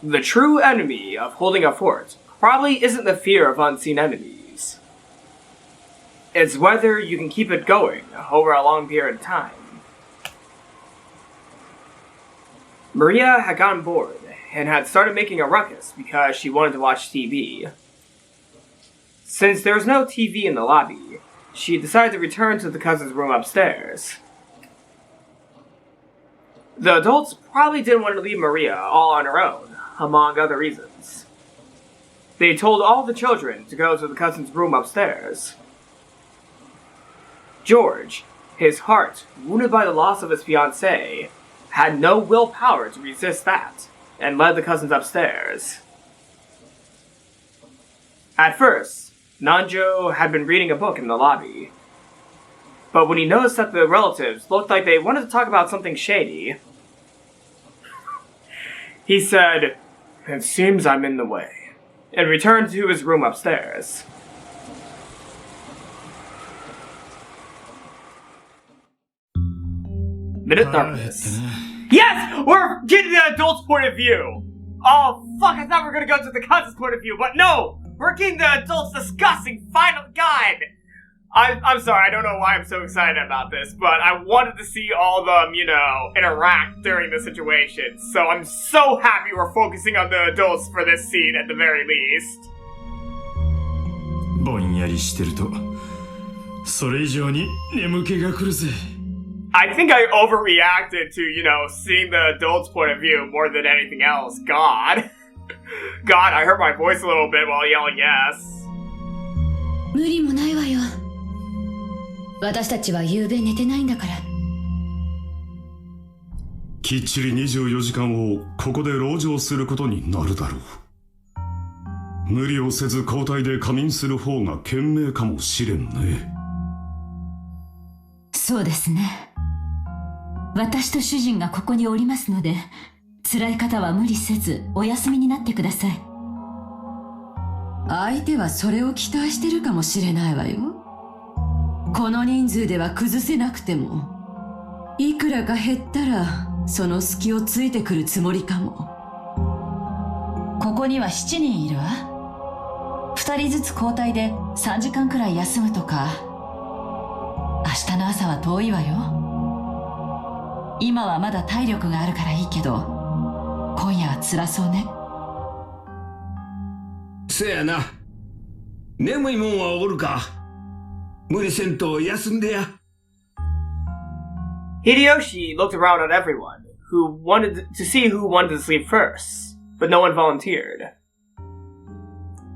The true enemy of holding a fort probably isn't the fear of unseen enemies. It's whether you can keep it going over a long period of time. Maria had gotten bored and had started making a ruckus because she wanted to watch TV. Since there was no TV in the lobby, she decided to return to the cousin's room upstairs. The adults probably didn't want to leave Maria all on her own, among other reasons. They told all the children to go to the cousin's room upstairs. George, his heart wounded by the loss of his fiancée, had no willpower to resist that, and led the cousins upstairs. At first, Nanjo had been reading a book in the lobby. But when he noticed that the relatives looked like they wanted to talk about something shady, he said, "It seems I'm in the way," and returned to his room upstairs. Minute darkness. Yes! We're getting the adult's point of view! Oh, fuck, I thought we were gonna go to the cousin's point of view, but no! We're getting the adult's disgusting final guide! I'm sorry, I don't know why I'm so excited about this, but I wanted to see all of them, interact during the situation. So I'm so happy we're focusing on the adults for this scene at the very least. ぼんやりしてると、それ以上に眠気が来るぜ。I think I overreacted to, seeing the adult's point of view more than anything else. God. God, I hurt my voice a little bit while yelling yes. 無理もないわよ。私たちは夕べ寝てないんだから。きっちり24時間をここで籠城することになるだろう。無理をせず交代で仮眠する方が賢明かもしれんね。そうですね。私と主人がここにおりますので、辛い方は無理せずお休みになってください。相手はそれを期待してるかもしれないわよ。この人数では崩せなくても、いくらか減ったらその隙をついてくるつもりかも。ここには7人いるわ。2人ずつ交代で3時間くらい休むとか。明日の朝は遠いわよ。今はまだ体力があるからいいけど、今夜は辛そうね。せやな。眠いもんはおるか。無理せんと休んでや。Hideyoshi looked around at everyone, who wanted to see who wanted to sleep first, but no one volunteered.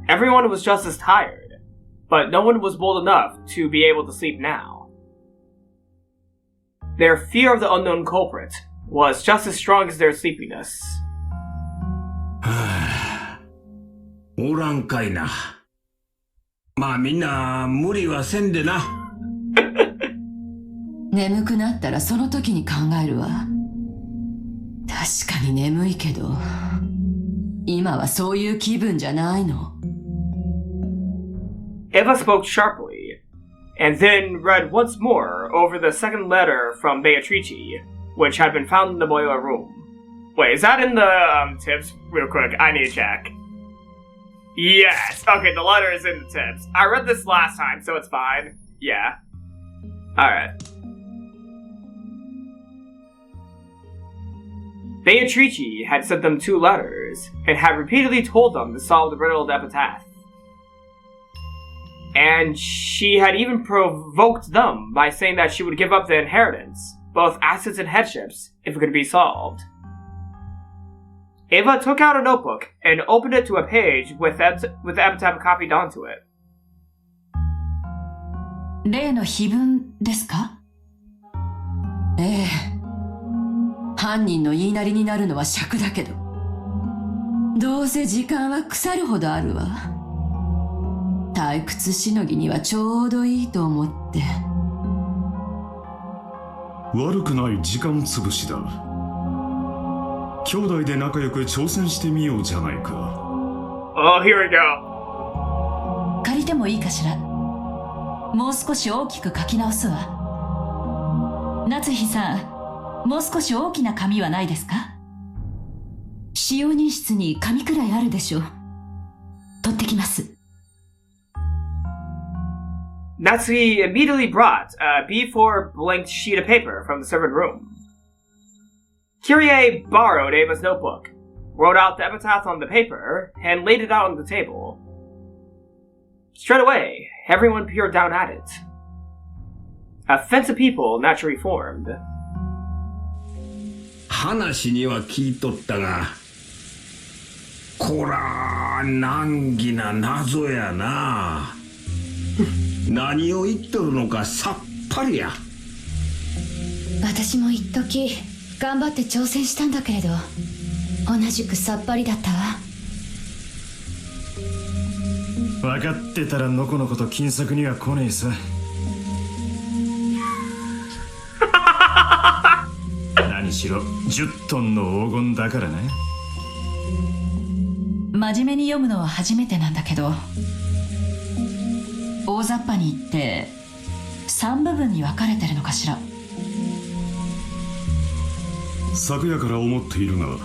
Everyone was just as tired, but no one was bold enough to be able to sleep now. Their fear of the unknown culprit was just as strong as their sleepiness. おらんかいな。まあみんな無理はせんでな。眠くなったらその時に考えるわ。確かに眠いけど、今はそういう気分じゃないの。Eva spoke sharply, and then read once more over the second letter from Beatrice, which had been found in the boiler room. Wait, is that in the tips? Real quick, I need to check. Yes! Okay, the letter is in the tips. I read this last time, so it's fine. Yeah. Alright. Beatrice had sent them 2 letters, and had repeatedly told them to solve the riddle of the epitaph. And she had even provoked them by saying that she would give up the inheritance, both assets and headships, if it could be solved. Eva took out a notebook and opened it to a page with the epitaph copied onto it. 例の碑文ですか？ええ。犯人の言いなりになるのは尺だけど、どうせ時間は腐るほどあるわ。退屈しのぎにはちょうどいいと思って。悪くない時間つぶしだ。兄弟で仲良く挑戦してみようじゃないか。Oh, here we go. 借りてもいいかしら。もう少し大きく書き直すわ。夏日さん、もう少し大きな紙はないですか？使用人室に紙くらいあるでしょ。取ってきます。Natsui immediately brought a B4 blanked sheet of paper from the servant room. Kyrie borrowed Ava's notebook, wrote out the epitaph on the paper, and laid it out on the table. Straight away, everyone peered down at it. A fence of people naturally formed. 話には聞いとったが、こら難儀な謎やな。何を言っとるのかさっぱりや。私も一時頑張って挑戦したんだけれど、同じくさっぱりだったわ。分かってたらのこのこと金策には来ねえさ。何しろ10トンの黄金だからね。真面目に読むのは初めてなんだけど、大雑把に言って3部分に分かれてるのかしら。昨夜から思っているが、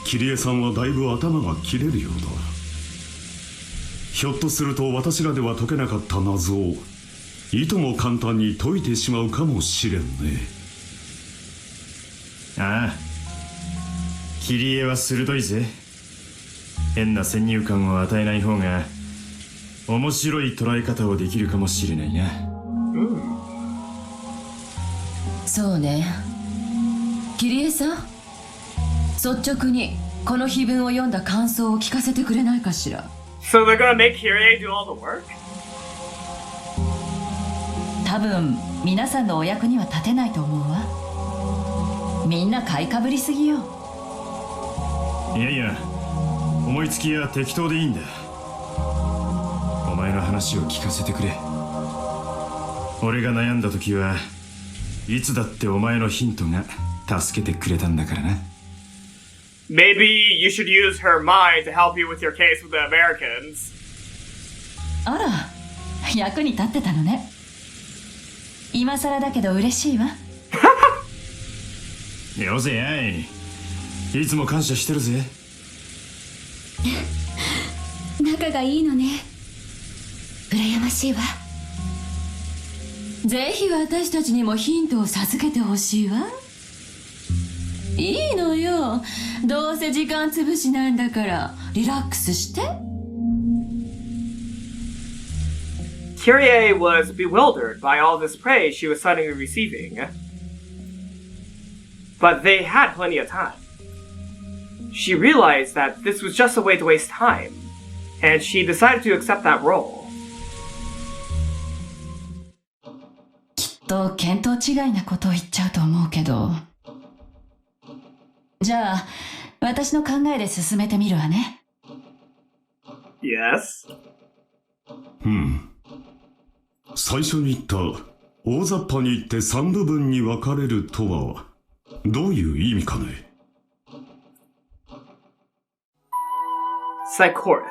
キリエさんはだいぶ頭が切れるようだ。ひょっとすると私らでは解けなかった謎をいとも簡単に解いてしまうかもしれんね。ああ、キリエは鋭いぜ。変な先入観を与えない方が面白い捉え方をできるかもしれないな。そうね。キリエさん、率直にこの碑文を読んだ感想を聞かせてくれないかしら。So they're gonna make Kyrie do all the work? 多分皆さんのお役には立てないと思うわ。みんな買いかぶりすぎよ。いやいや、思いつきは適当でいいんだ。お前の話を聞かせてくれ。俺が悩んだ時はいつだってお前のヒントが助けてくれたんだからな。Maybe you should use her mind to help you with your case with the Americans. あら、役に立ってたのね。今更だけど嬉しいわ。よせやい。いつも感謝してるぜ。仲がいいのね。羨ましいわ。ぜひ私たちにもヒントを授けてほしいわ。いいのよ。どうせ時間つぶしなんだからリラックスして。Kyrie was bewildered by all this praise she was suddenly receiving. But they had plenty of time. She realized that this was just a way to waste time, and she decided to accept that role. きっと見当違いなことを言っちゃうと思うけど。じゃあ、私の考えで進めてみるわね。Yes? 最初に言った大雑把に言って3部分に分かれるとはどういう意味かね。Psychorus.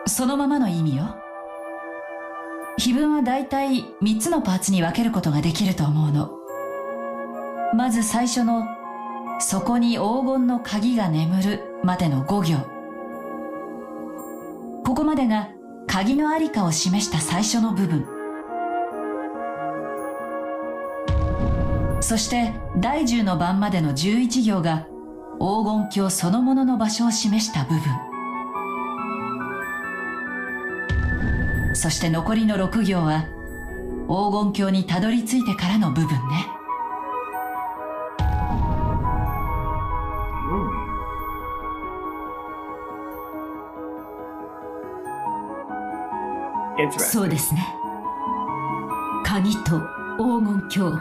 そのままの意味よ。碑文はだいたい3つのパーツに分けることができると思うの。まず最初のそこに黄金の鍵が眠るまでの5行。ここまでが鍵のありかを示した最初の部分。そして第10の番までの11行が黄金鏡そのものの場所を示した部分。そして残りの6行は黄金鏡にたどり着いてからの部分ね。そうですね。鍵と黄金鏡、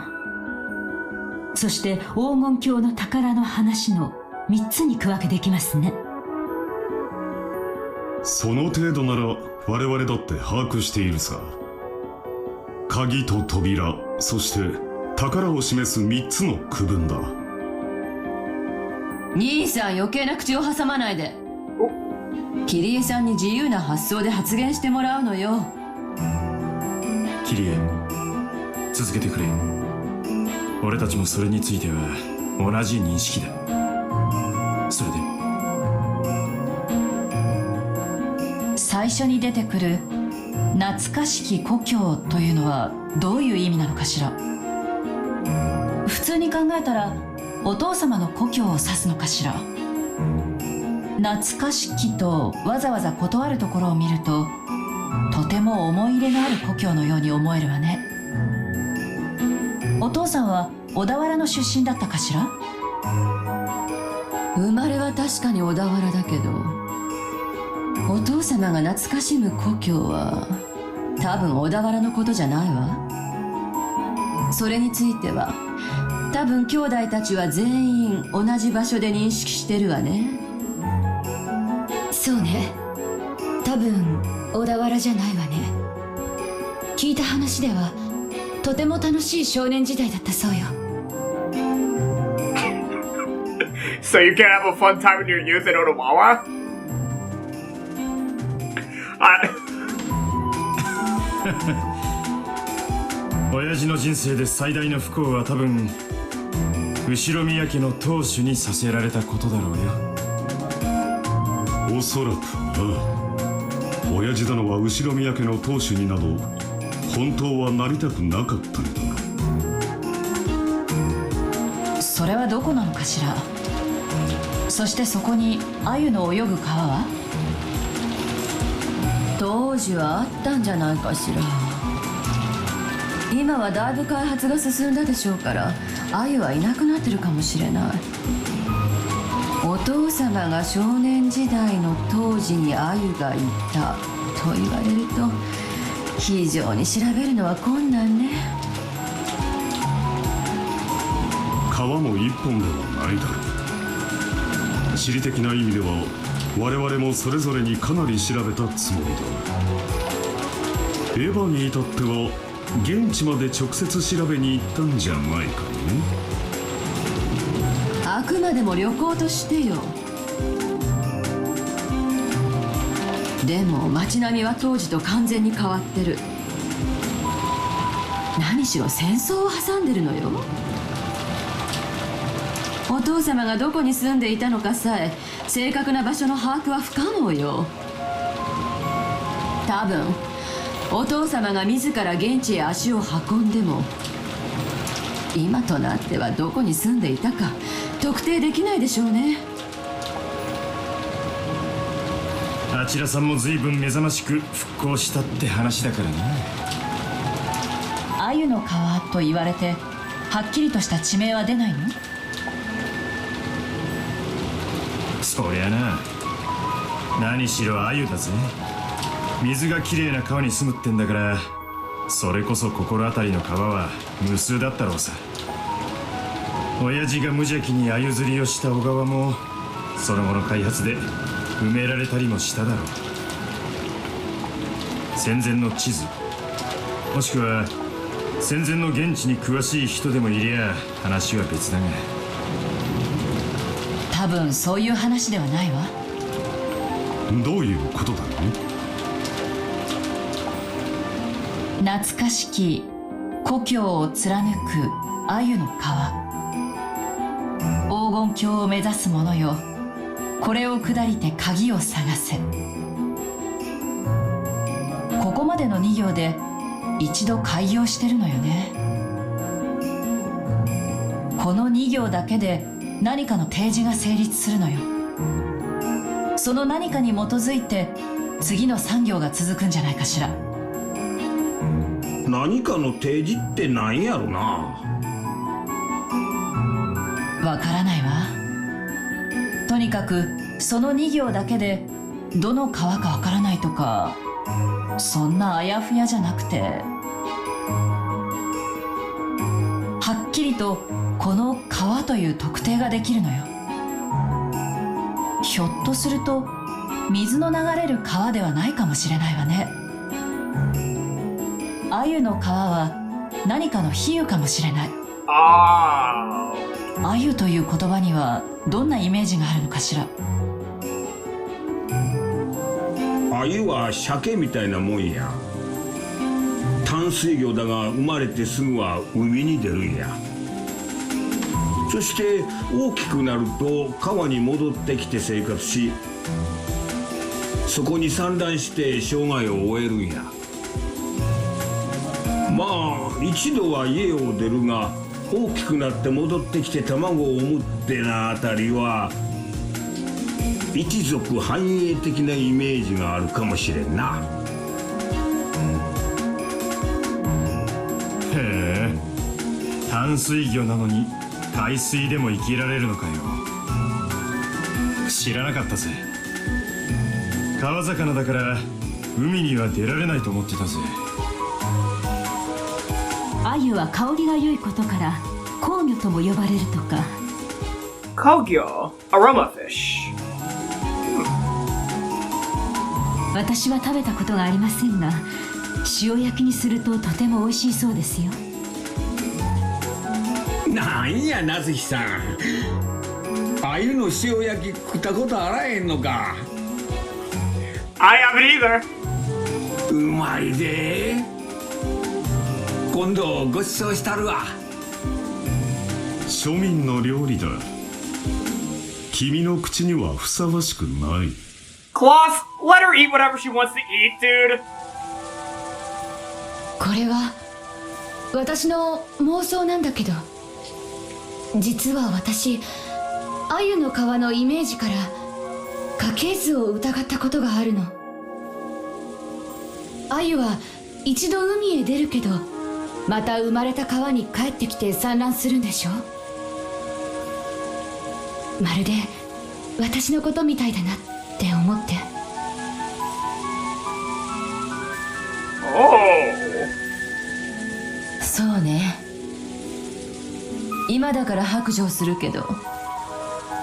そして黄金鏡の宝の話の3つに区分けできますね。その程度なら我々だって把握しているさ。鍵と扉、そして宝を示す3つの区分だ。兄さん、余計な口を挟まないで。キリエさんに自由な発想で発言してもらうのよ。キリエ、続けてくれ。俺たちもそれについては同じ認識だ。それで。最初に出てくる懐かしき故郷というのはどういう意味なのかしら。普通に考えたらお父様の故郷を指すのかしら。懐かしきとわざわざ断るところを見ると、とても思い入れのある故郷のように思えるわね。お父さんは小田原の出身だったかしら。生まれは確かに小田原だけど、お父様が懐かしむ故郷は多分小田原のことじゃないわ。それについては多分兄弟たちは全員同じ場所で認識してるわね。そうね、多分小田原じゃないわね。聞いた話ではとても楽しい少年時代だったそうよ。So you can have a fun time in your youth in Otomawa? 親父の人生で最大の不幸は多分後ろ宮家の当主にさせられたことだろうよ。おそらくな。親父殿は後ろ宮家の当主になど本当はなりたくなかったのだ。それはどこなのかしら。そしてそこに鮎の泳ぐ川は当時はあったんじゃないかしら。今はだいぶ開発が進んだでしょうから鮎はいなくなってるかもしれない。お父様が少年時代の当時に鮎がいたと言われると非常に調べるのは困難ね。川も一本ではないだろう。地理的な意味では我々もそれぞれにかなり調べたつもりだ。エヴァに至っては現地まで直接調べに行ったんじゃないかね。あくまでも旅行としてよ。でも街並みは当時と完全に変わってる。何しろ戦争を挟んでるのよ。お父様がどこに住んでいたのかさえ正確な場所の把握は不可能よ。多分お父様が自ら現地へ足を運んでも今となってはどこに住んでいたか特定できないでしょうね。あちらさんも随分目覚ましく復興したって話だからな。鮎の川と言われてはっきりとした地名は出ないの？そりゃな、何しろ鮎だぜ。水がきれいな川に住むってんだから、それこそ心当たりの川は無数だったろうさ。親父が無邪気に鮎釣りをした小川もその後の開発で埋められたりもしただろう。戦前の地図もしくは戦前の現地に詳しい人でもいりゃ話は別だが、多分そういう話ではないわ。どういうことだろうね。懐かしき故郷を貫く鮎の川。黄金鏡を目指す者よ、これを下りて鍵を探せ。ここまでの2行で一度開業してるのよね。この2行だけで何かの提示が成立するのよ。その何かに基づいて次の3行が続くんじゃないかしら。何かの提示って何やろな。わからないわ。とにかくその2行だけでどの川かわからないとか、そんなあやふやじゃなくて、はっきりとこの川という特定ができるのよ。ひょっとすると水の流れる川ではないかもしれないわね。鮎の川は何かの比喩かもしれない。鮎という言葉にはどんなイメージがあるのかしら。鮎は鮭みたいなもんや。淡水魚だが生まれてすぐは海に出るんや。そして大きくなると川に戻ってきて生活し、そこに産卵して生涯を終えるんや。まあ一度は家を出るが、大きくなって戻ってきて卵を産むってなあたりは一族繁栄的なイメージがあるかもしれんな。へえ、淡水魚なのに海水でも生きられるのかよ。知らなかったぜ。川魚だから海には出られないと思ってたぜ。鮎は香りが良いことから香魚とも呼ばれるとか。Kogyo, aroma fish. 私は食べたことがありませんが、塩焼きにするととても美味しいそうですよ。なんやなずきさん、鮎の塩焼き食ったことあらへんのか。I haven't either. うまいで。今度ごちそうしたるわ。庶民の料理だ。君の口にはふさわしくない。Kloss, let her eat whatever she wants to eat, dude. これは私の妄想なんだけど、実は私、鮎の皮のイメージから家系図を疑ったことがあるの。鮎は一度海へ出るけど、また生まれた川に帰ってきて産卵するんでしょ。まるで私のことみたいだなって思って。そうね。今だから白状するけど、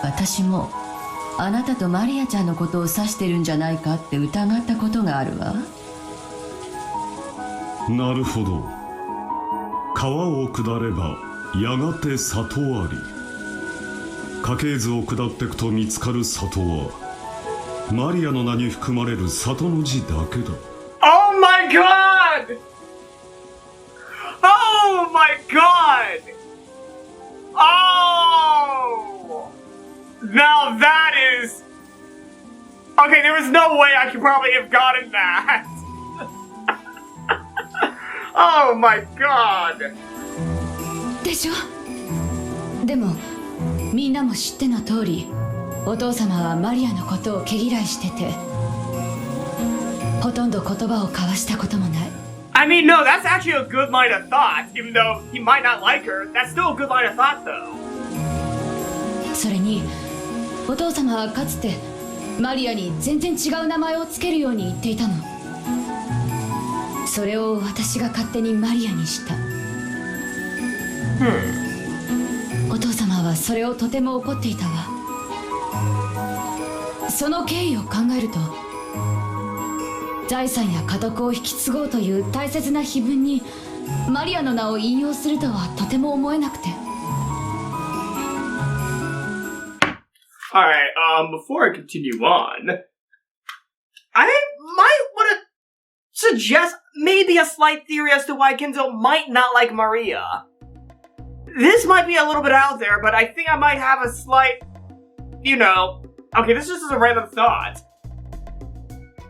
私もあなたとマリアちゃんのことを指してるんじゃないかって疑ったことがあるわ。なるほど。川を下ればやがて里あり。家系図を下ってくと見つかる里はマリアの名に含まれる里の字だけだ。 Oh my god! Oh my god! Oh! Now that is... Okay, there was no way I could probably have gotten that. Oh my god! でしょ。でもみんなも知っての通り、お父様はマリアのことを毛嫌いしてて、ほとんど言葉を交わしたこともない。I mean, no, that's actually a good line of thought. Even though he might not like her, that's still a good line of thought, though. それにお父様はかつてマリアに全然違う名前をつけるように言っていたの。それを私が勝手にマリアにした。お父様はそれをとても怒っていたわ。その経緯を考えると、財産や家督を引き継ごうという大切な碑文にマリアの名を引用するとはとても思えなくて。Alright, before I continue on, I might want to suggest maybe a slight theory as to why Kinzo might not like Maria. This might be a little bit out there, but I think I might have a slight, okay, this is just a random thought.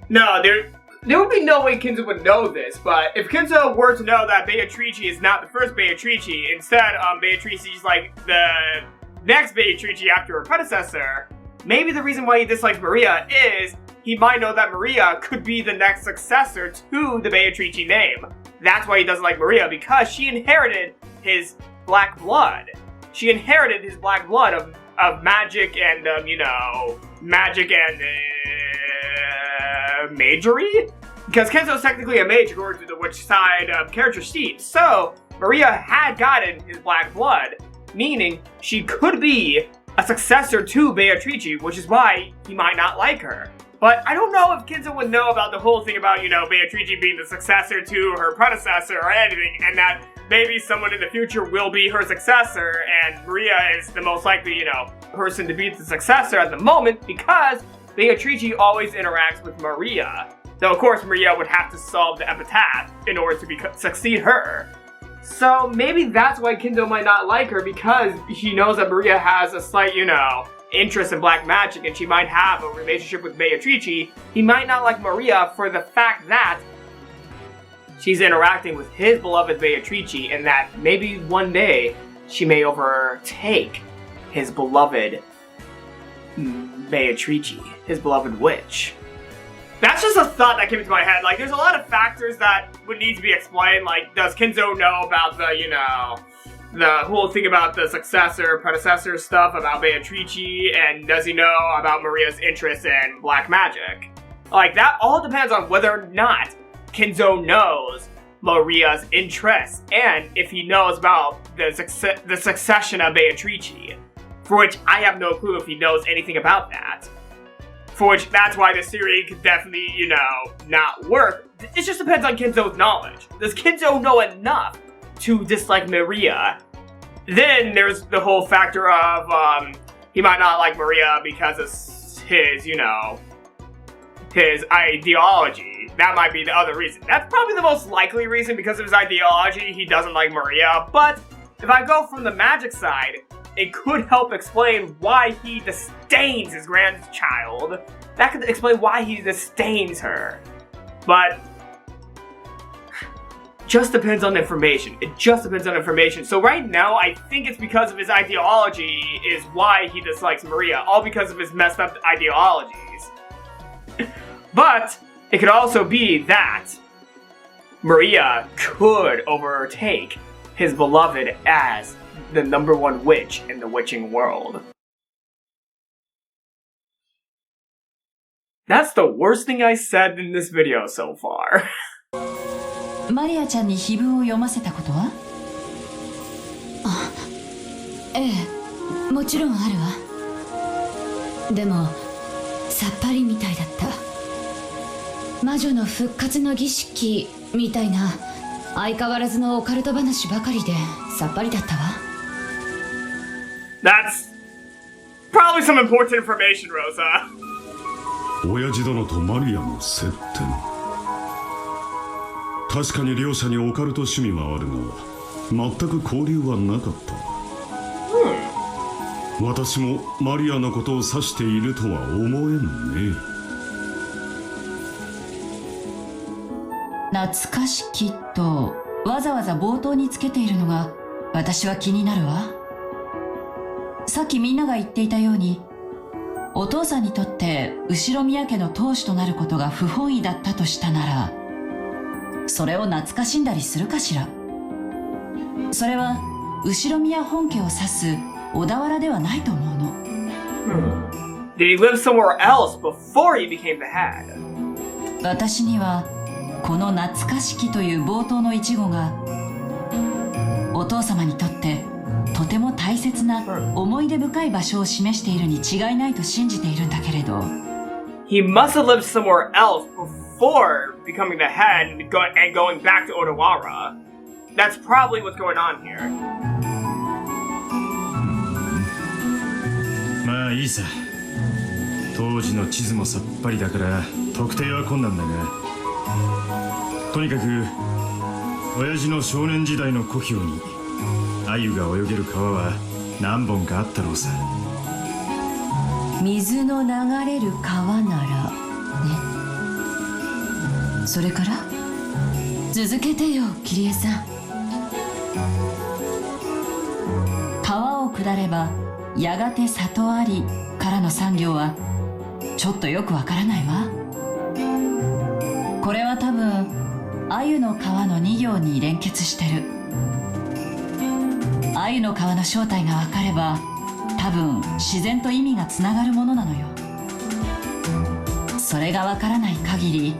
No, there would be no way Kinzo would know this, but if Kinzo were to know that Beatrice is not the first Beatrice, instead, Beatrice is like the next Beatrice after her predecessor, maybe the reason why he dislikes Maria is he might know that Maria could be the next successor to the Beatrice name. That's why he doesn't like Maria, because she inherited his black blood. She inherited his black blood of magic and, magic and, magery? Because Kenzo's technically a mage according to the witch side character sheet. So, Maria had gotten his black blood, meaning she could be a successor to Beatrice, which is why he might not like her. But I don't know if Kinzo would know about the whole thing about, Beatrice being the successor to her predecessor or anything, and that maybe someone in the future will be her successor, and Maria is the most likely, person to be the successor at the moment, because Beatrice always interacts with Maria. Though, of course, Maria would have to solve the epitaph in order to succeed her. So maybe that's why Kinzo might not like her, because he knows that Maria has a slight, interest in black magic, and she might have a relationship with Beatrice. He might not like Maria for the fact that she's interacting with his beloved Beatrice, and that maybe one day she may overtake his beloved Beatrice, his beloved witch. That's just a thought that came into my head. Like, there's a lot of factors that would need to be explained. Like, does Kinzo know about the, the whole thing about the predecessor stuff about Beatrice, and does he know about Maria's interest in black magic? Like, that all depends on whether or not Kinzo knows Maria's interests, and if he knows about the succession of Beatrice, for which I have no clue if he knows anything about that. For which, that's why this theory could definitely, not work. It just depends on Kinzo's knowledge. Does Kinzo know enough to dislike Maria? Then there's the whole factor of, he might not like Maria because of his, his ideology. That might be the other reason. That's probably the most likely reason, because of his ideology, he doesn't like Maria. But if I go from the magic side, it could help explain why he disdains his grandchild. That could explain why he disdains her. But just depends on information. It just depends on information. So right now, I think it's because of his ideology is why he dislikes Maria. All because of his messed up ideologies. But it could also be that Maria could overtake his beloved as the #1 witch in the witching world. That's the worst thing I said in this video so far. マリアちゃんに碑文を読ませたことは？あ、ええ、もちろんあるわ。でもさっぱりみたいだった。魔女の復活の儀式みたいな相変わらずのオカルト話ばかりでさっぱりだったわ。That's probably some important information, Rosa. 親父殿とマリアの接点。確かに両者にオカルト趣味はあるが、全く交流はなかった。私もマリアのことを指しているとは思えんね。懐かしきとわざわざ冒頭につけているのが私は気になるわ。さっきみんなが言っていたように、お父さんにとって後宮家の当主となることが不本意だったとしたなら、それを懐かしんだりするかしら。それは後宮本家を指す小田原ではないと思うの。Did he live somewhere else before he became the head? 私にはこの懐かしきという冒頭の一語がお父様にとってとても大切な思い出深い場所を示しているに違いないと信じているんだけれど。He must have lived somewhere else before becoming the head and going back to Odawara. That's probably what's going on here. まあいいさ。当時の地図もさっぱりだから特定は困難だが、とにかく親父の少年時代の故郷に鮎が泳げる川は何本かあったろうさ。水の流れる川ならね。それから続けてよ、キリエさん。川を下ればやがて里ありからの産業はちょっとよくわからないわ。これは多分鮎の川の2行に連結してる。鮎の川の正体がわかれば多分自然と意味がつながるものなのよ。それがわからない限り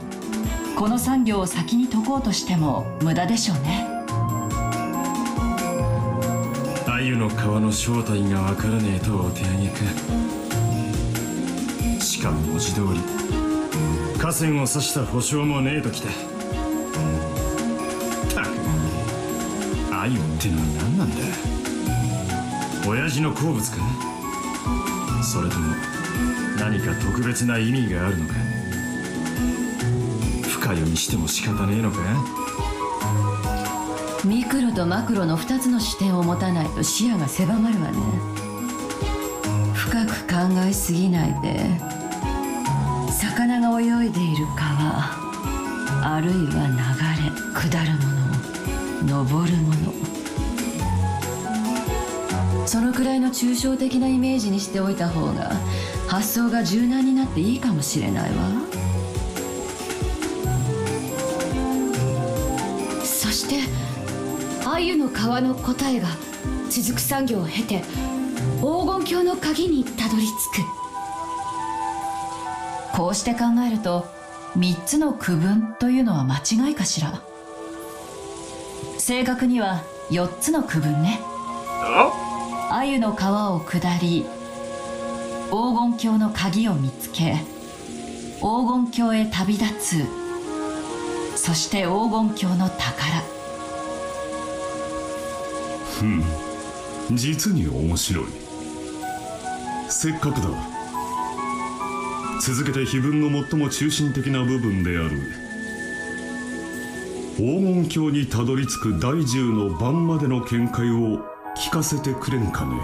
この産業を先に解こうとしても無駄でしょうね。鮎の川の正体がわからねえとお手上げか。しかも文字通り河川を指した保証もねえときた。たく鮎ってのは何なんだ。親父の好物か、それとも何か特別な意味があるのか。深読みしても仕方ねえのか。見比クロとマクロの2つの視点を持たないと視野が狭まるわね。深く考えすぎないで、魚が泳いでいる川、あるいは流れ、下るもの、登るもの、そのくらいの抽象的なイメージにしておいた方が発想が柔軟になっていいかもしれないわ。そして鮎の川の答えが続く産業を経て黄金鏡の鍵にたどり着く。こうして考えると3つの区分というのは間違いかしら。正確には4つの区分ね。鮎の川を下り、黄金鏡の鍵を見つけ、黄金鏡へ旅立つ、そして黄金鏡の宝。実に面白い。せっかくだ。続けて碑文の最も中心的な部分である黄金鏡にたどり着く第10の番までの見解を聞かせてくれんかね。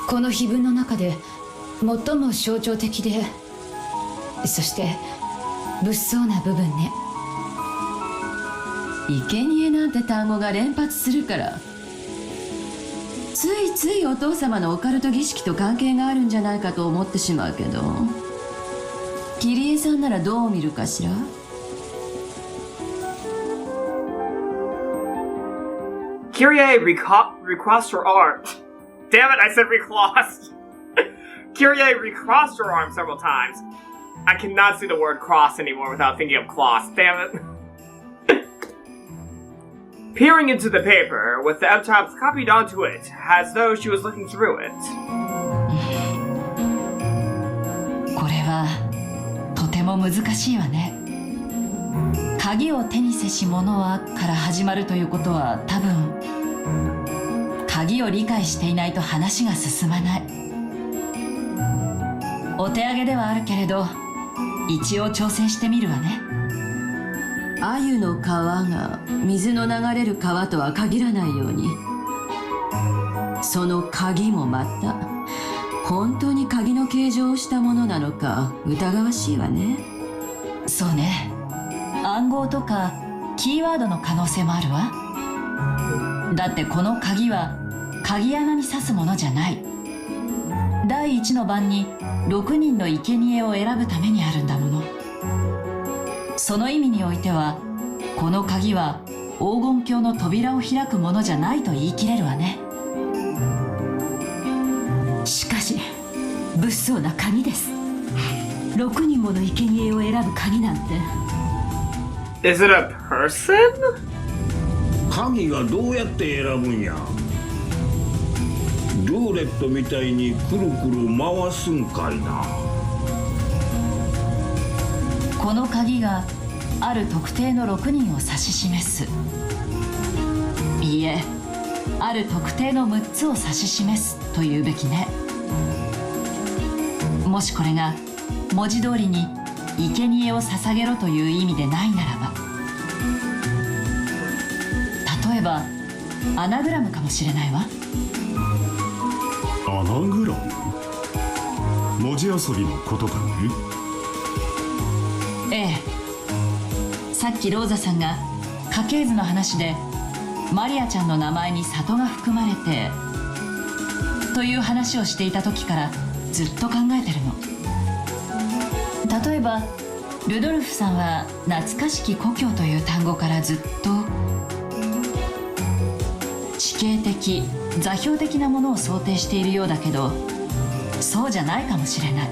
この碑文の中で最も象徴的で、そして物騒な部分ね。生贄なんて単語が連発するからついついお父様のオカルト儀式と関係があるんじゃないかと思ってしまうけど、キリエさんならどう見るかしら。Kyrie recrossed her arm. Damn it, I said recrossed. Kyrie recrossed her arm several times. I cannot see the word cross anymore without thinking of cloth. Damn it. Peering into the paper, with the epitaphs copied onto it, as though she was looking through it. これはとても難しいわね。鍵を手にせし者はから始まるということは、多分鍵を理解していないと話が進まない。お手上げではあるけれど一応挑戦してみるわね。鮎の川が水の流れる川とは限らないように、その鍵もまた本当に鍵の形状をしたものなのか疑わしいわね。そうね、暗号とかキーワードの可能性もあるわ。だってこの鍵は鍵穴に刺すものじゃない。第1の番に6人の生贄を選ぶためにあるんだもの。その意味においてはこの鍵は黄金鏡の扉を開くものじゃないと言い切れるわね。しかし物騒な鍵です。6人もの生贄を選ぶ鍵なんて。 Is it a person? 鍵がどうやって選ぶんや。ルーレットみたいにくるくる回すんかいな。この鍵がある特定の6人を指し示す。いいえ、ある特定の6つを指し示すというべきね。もしこれが文字通りに生贄を捧げろという意味でないならば、例えばアナグラムかもしれないわ。アナグラム？文字遊びのことかね。ええ、さっきローザさんが家系図の話でマリアちゃんの名前に里が含まれてという話をしていた時からずっと考えてるの。例えばルドルフさんは懐かしき故郷という単語からずっと地形的座標的なものを想定しているようだけど、そうじゃないかもしれない。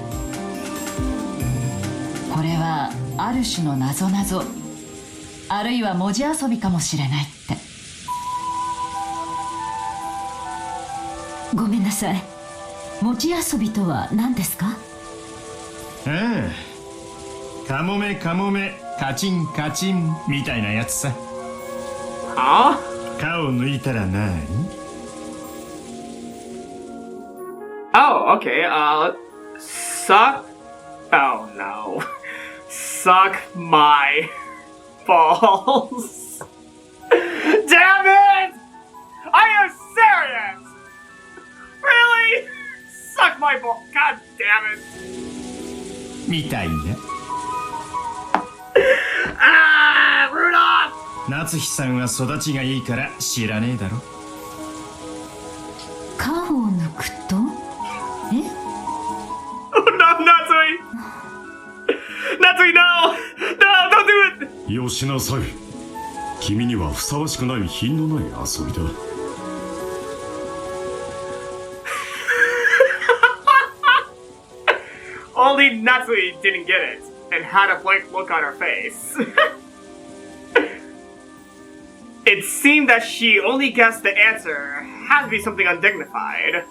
これはある種の謎々、あるいは文字遊びかもしれないって。ごめんなさい、文字遊びとは何ですか？ああ、カモメカモメカチンカチンみたいなやつさ。Huh? カを抜いたら何？ Oh, okay, suck. Oh no. Suck my balls. みたいや。あー、Rudolph! 夏日さんは育ちがいいから知らねえだろ。皮を抜くとえ Oh no, Natsui! Natsui, no! No, don't do it! よしなさい。君にはふさわしくない品のない遊びだ。Only Natsui didn't get it, and had a blank look on her face. It seemed that she only guessed the answer had to be something undignified.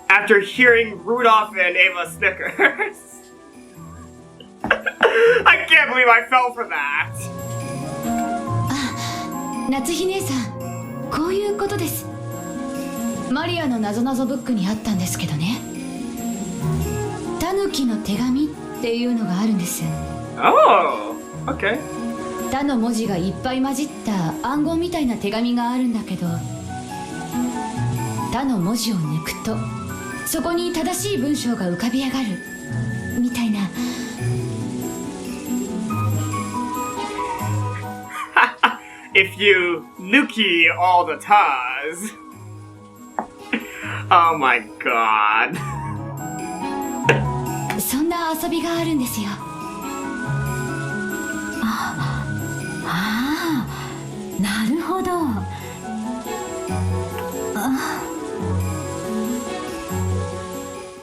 After hearing Rudolph and Ava snickers. I can't believe I fell for that. 夏日姉さん、こういうことです。マリアのなぞなぞブックにあったんですけどね、タヌキの手紙っていうのがあるんです。 Oh, okay. タの文字がいっぱい混じった暗号みたいな手紙があるんだけど、タの文字を抜くとそこに正しい文章が浮かび上がるみたいな。If you nuki all the taz. Oh my god. そんな遊びがあるんですよ。ああ、なるほど。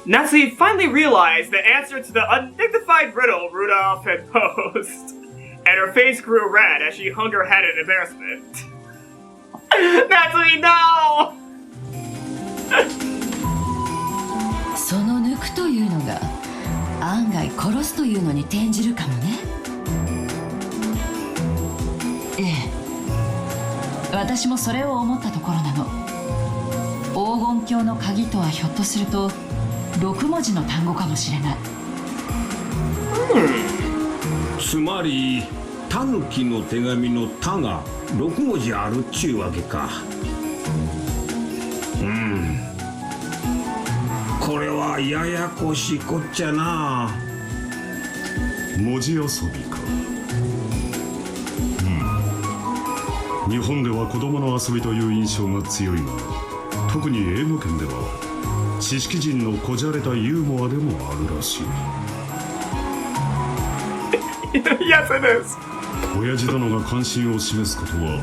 Natsui finally realized the answer to the undignified riddle Rudolph had posed, and her face grew red as she hung her head in embarrassment. Natsui, no! その抜くというのが案外殺すというのに転じるかもね。ええ、私もそれを思ったところなの。黄金鏡の鍵とはひょっとすると6文字の単語かもしれない。つまりタヌキの手紙の「タ」が6文字あるっちゅうわけか。これはややこしいこっちゃな。文字遊びか。日本では子供の遊びという印象が強いが、特に英語圏では知識人のこじゃれたユーモアでもあるらしい。Yes, it is. 親父殿が関心を示すことは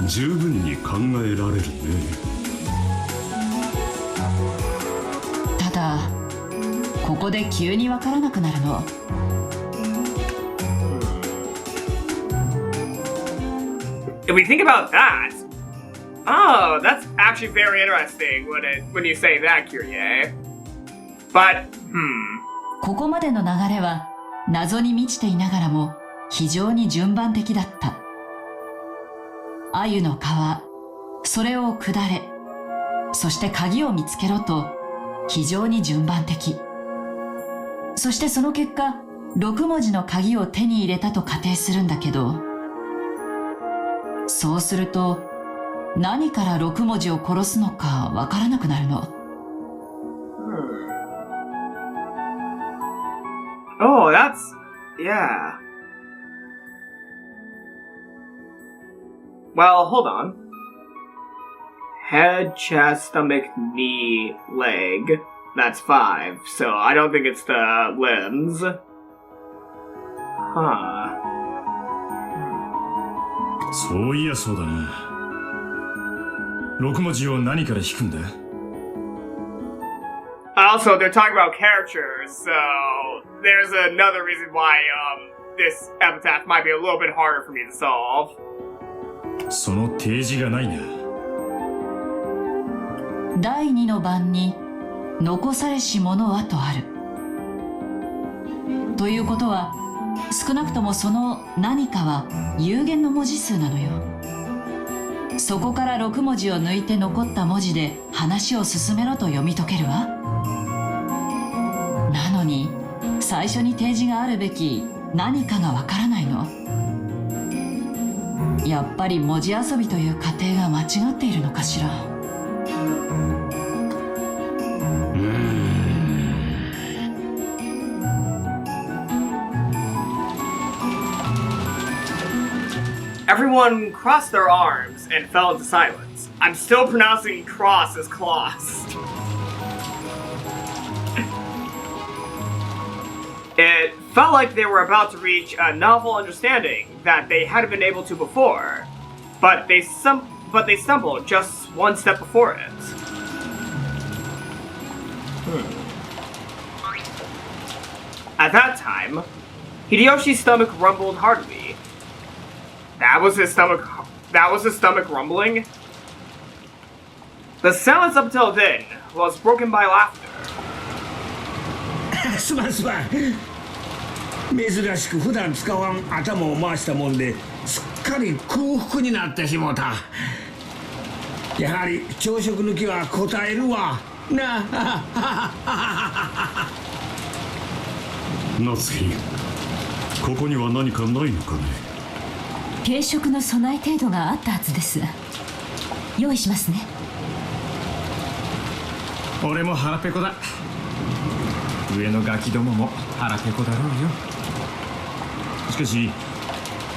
十分に考えられるね。ただここで急にわからなくなるの。If we think about that, oh, that's actually very interesting when you say that, Kyrie. But, ここまでの流れは謎に満ちていながらも非常に順番的だった。鮎の皮、それを下れ、そして鍵を見つけろと非常に順番的。そしてその結果、6文字の鍵を手に入れたと仮定するんだけど、そうすると何から6文字を殺すのかわからなくなるの。oh, that's, yeah. Well, hold on. Head, chest, stomach, knee, leg. That's 5, so I don't think it's the limbs. Huh. そういやそうだな。6文字を何から引くんだ？ Also, they're talking about characters, so there's another reason why this epitaph might be a little bit harder for me to solve. その提示がないな。第2の番に残されし者はとある。ということは少なくともその何かは有限の文字数なのよ。そこから6文字を抜いて残った文字で話を進めろと読み解けるわ。なのに最初に提示があるべき何かがわからないの。やっぱり文字遊びという過程が間違っているのかしら。Everyone crossed their arms and fell into silence. I'm still pronouncing cross as closs. It felt like they were about to reach a novel understanding that they hadn't been able to before, but they stumbled just one step before it. At that time, Hideyoshi's stomach rumbled heartily. That was his stomach rumbling? The silence up till then was broken by laughter. すまんすまん。珍しく普段使わん頭を回したもんですっかり空腹になってしもうた。やはり朝食抜きは答えるわなあ。夏日、ここには何かないのかね。軽食の備え程度があったはずです。用意しますね。俺も腹ペコだ。上のガキどもも腹ペコだろうよ。しかし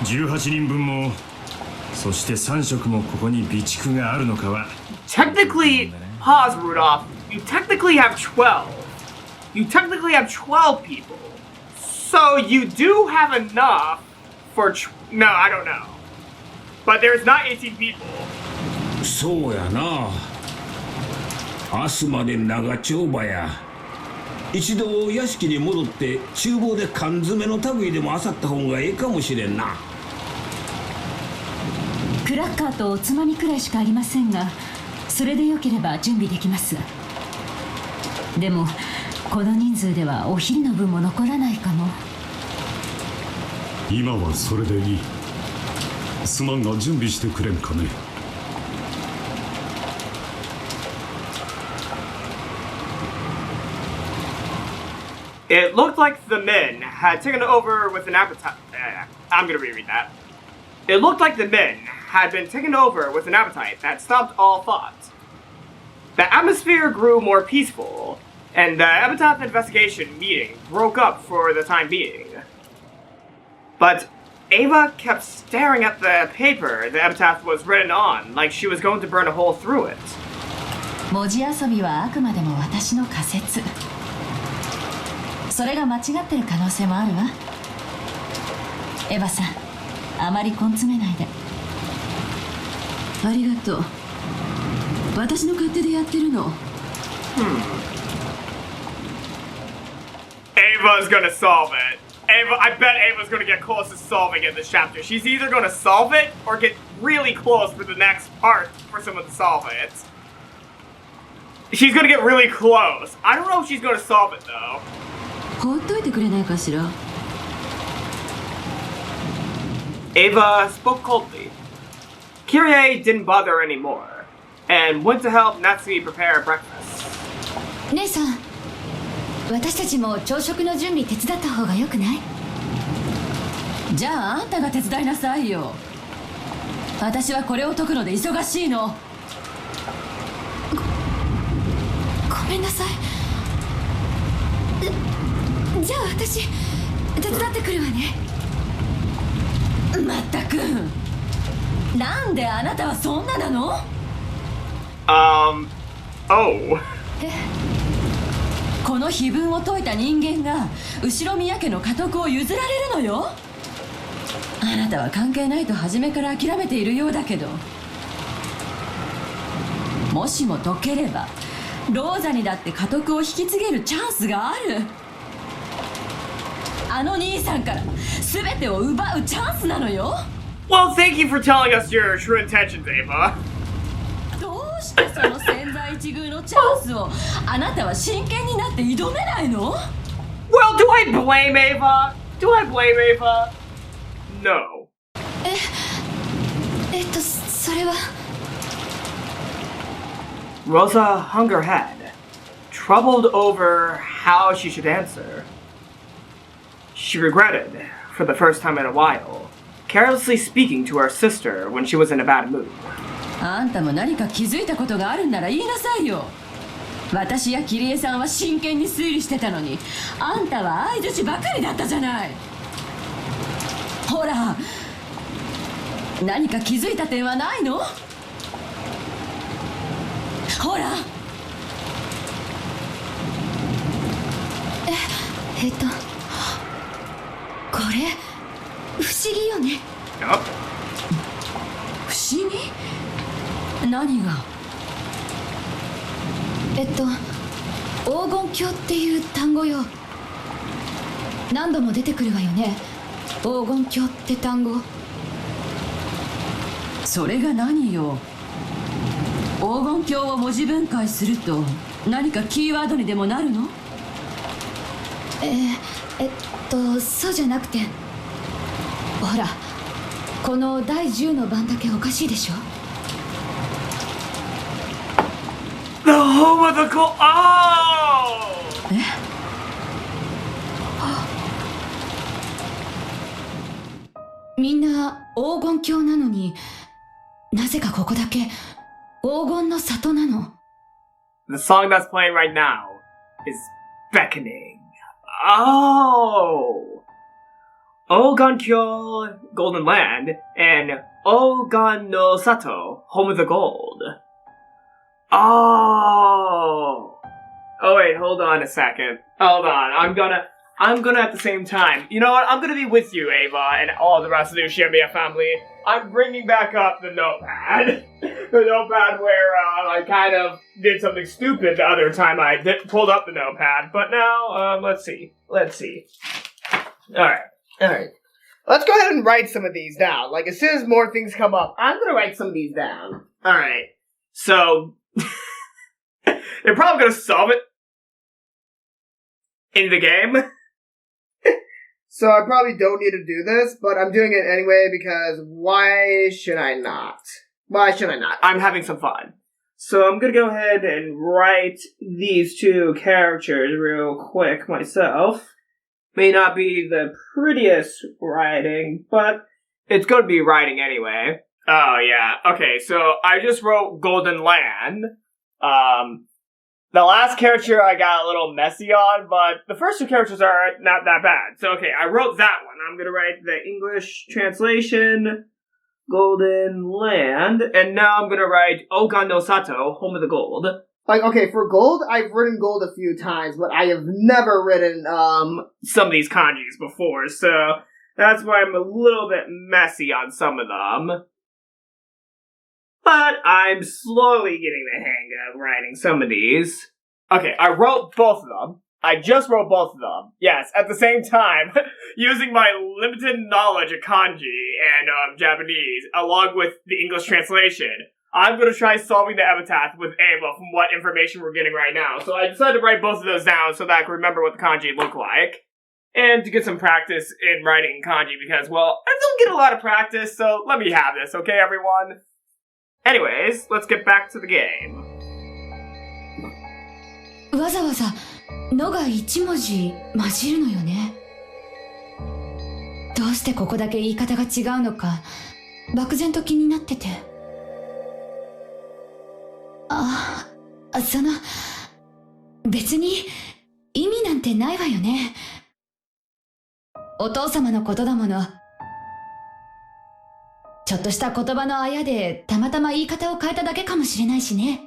18人分もそして3食もここに備蓄があるのかは。 Technically, pause, Rudolph. You technically have 12. You technically have 12 people. So you do have enough for no, I don't know. But there's not 18 people. そうやな。明日まで長丁場や。一度屋敷に戻って厨房で缶詰の類でも漁った方がええかもしれんな。クラッカーとおつまみくらいしかありませんが、それでよければ準備できます。でもこの人数ではお昼の分も残らないかも。今はそれでいい。すまんが準備してくれんかね。It looked like the men had taken over with an appetite. I'm gonna reread that. It looked like the men had been taken over with an appetite that stopped all thought. The atmosphere grew more peaceful, and the Epitaph investigation meeting broke up for the time being. But Ava kept staring at the paper the epitaph was written on, like she was going to burn a hole through it. 文字遊びはあくまでも私の仮説。それが間違ってる可能性もあるわ。エヴァさん、あまり根詰めないで。ありがとう。私の勝手でやってるの。Ava's gonna solve it. I bet Ava's gonna get close to solving it this chapter. She's either gonna solve it or get really close for the next part for someone to solve it. She's gonna get really close. I don't know if she's gonna solve it though. 放っといてくれないかしら。Ava spoke coldly. Kyrie didn't bother anymore and went to help Natsuki prepare breakfast. 姉さん、私たちも朝食の準備手伝った方がよくない？じゃああんたが手伝いなさいよ。私はこれを解くので忙しいの。ごめんなさい。じゃあ私手伝ってくるわね。まったく、なんであなたはそんななの？ Oh. この碑文を解いた人間が後ろ宮家の家督を譲られるのよ。あなたは関係ないと初めから諦めているようだけど、もしも解ければローザにだって家督を引き継げるチャンスがある。あの兄さんから全てを奪うチャンスなのよ。 Well, thank you for telling us your true intentions, Ava. どうしてその千載一遇のチャンスをあなたは真剣になって挑めないの？ Well, do I blame Ava? Do I blame Ava? No. それは。Rosa hung her head, troubled over how she should answer. She regretted, for the first time in a while, carelessly speaking to her sister when she was in a bad mood. あんたも何か気づいたことがあるんなら言いなさいよ。私やキリエさんは真剣に推理してたのに、あんたは相槌ばかりだったじゃない。ほら、何か気づいた点はないの？ほら。これ不思議よね。不思議？何が？黄金鏡っていう単語よ。何度も出てくるわよね、黄金鏡って単語。それが何よ。黄金鏡を文字分解すると何かキーワードにでもなるの？そうじゃなくて、ほら、この第10の番だけおかしいでしょ。The home of the gold. Oh! みんな黄金鏡なのに、なぜかここだけ黄金の里なの。The song that's playing right now is beckoning. Oh! Ogankyo, Golden Land, and Ogan no Sato, Home of the Gold. Oh! Oh wait, hold on a second. Hold on, I'm gonna at the same time. You know what? I'm gonna be with you, Ava, and all the rest of the Ushimiya family. I'm bringing back up the notepad. The notepad where I kind of did something stupid the other time I pulled up the notepad. But now, let's see. Alright. Let's go ahead and write some of these down. Like, as soon as more things come up, I'm gonna write some of these down. Alright. So, they're probably gonna solve it in the game. So I probably don't need to do this, but I'm doing it anyway because why should I not? I'm having some fun. So I'm gonna go ahead and write these two characters real quick myself. May not be the prettiest writing, but it's gonna be writing anyway. Oh yeah, okay, so I just wrote Golden Land. The last character I got a little messy on, but the first two characters are not that bad. So okay, I wrote that one. I'm gonna write the English translation, Golden Land, and now I'm gonna write Ogan no Sato, Home of the Gold. Like, okay, for gold, I've written gold a few times, but I have never written, some of these kanjis before, so that's why I'm a little bit messy on some of them. But I'm slowly getting the hang of writing some of these. Okay, I wrote both of them. I just wrote both of them. Yes, at the same time, using my limited knowledge of kanji and Japanese, along with the English translation. I'm going to try solving the epitaph with Ava from what information we're getting right now. So I decided to write both of those down so that I can remember what the kanji look like. And to get some practice in writing kanji because, well, I don't get a lot of practice, so let me have this, okay, everyone? Anyways, let's get back to the game. わざわざのが1文字混じるのよね。どうしてここだけ言い方が違うのか漠然と気になってて。別に意味なんてないわよね。お父様のことだもの。ちょっとした言葉のあやでたまたま言い方を変えただけかもしれないしね。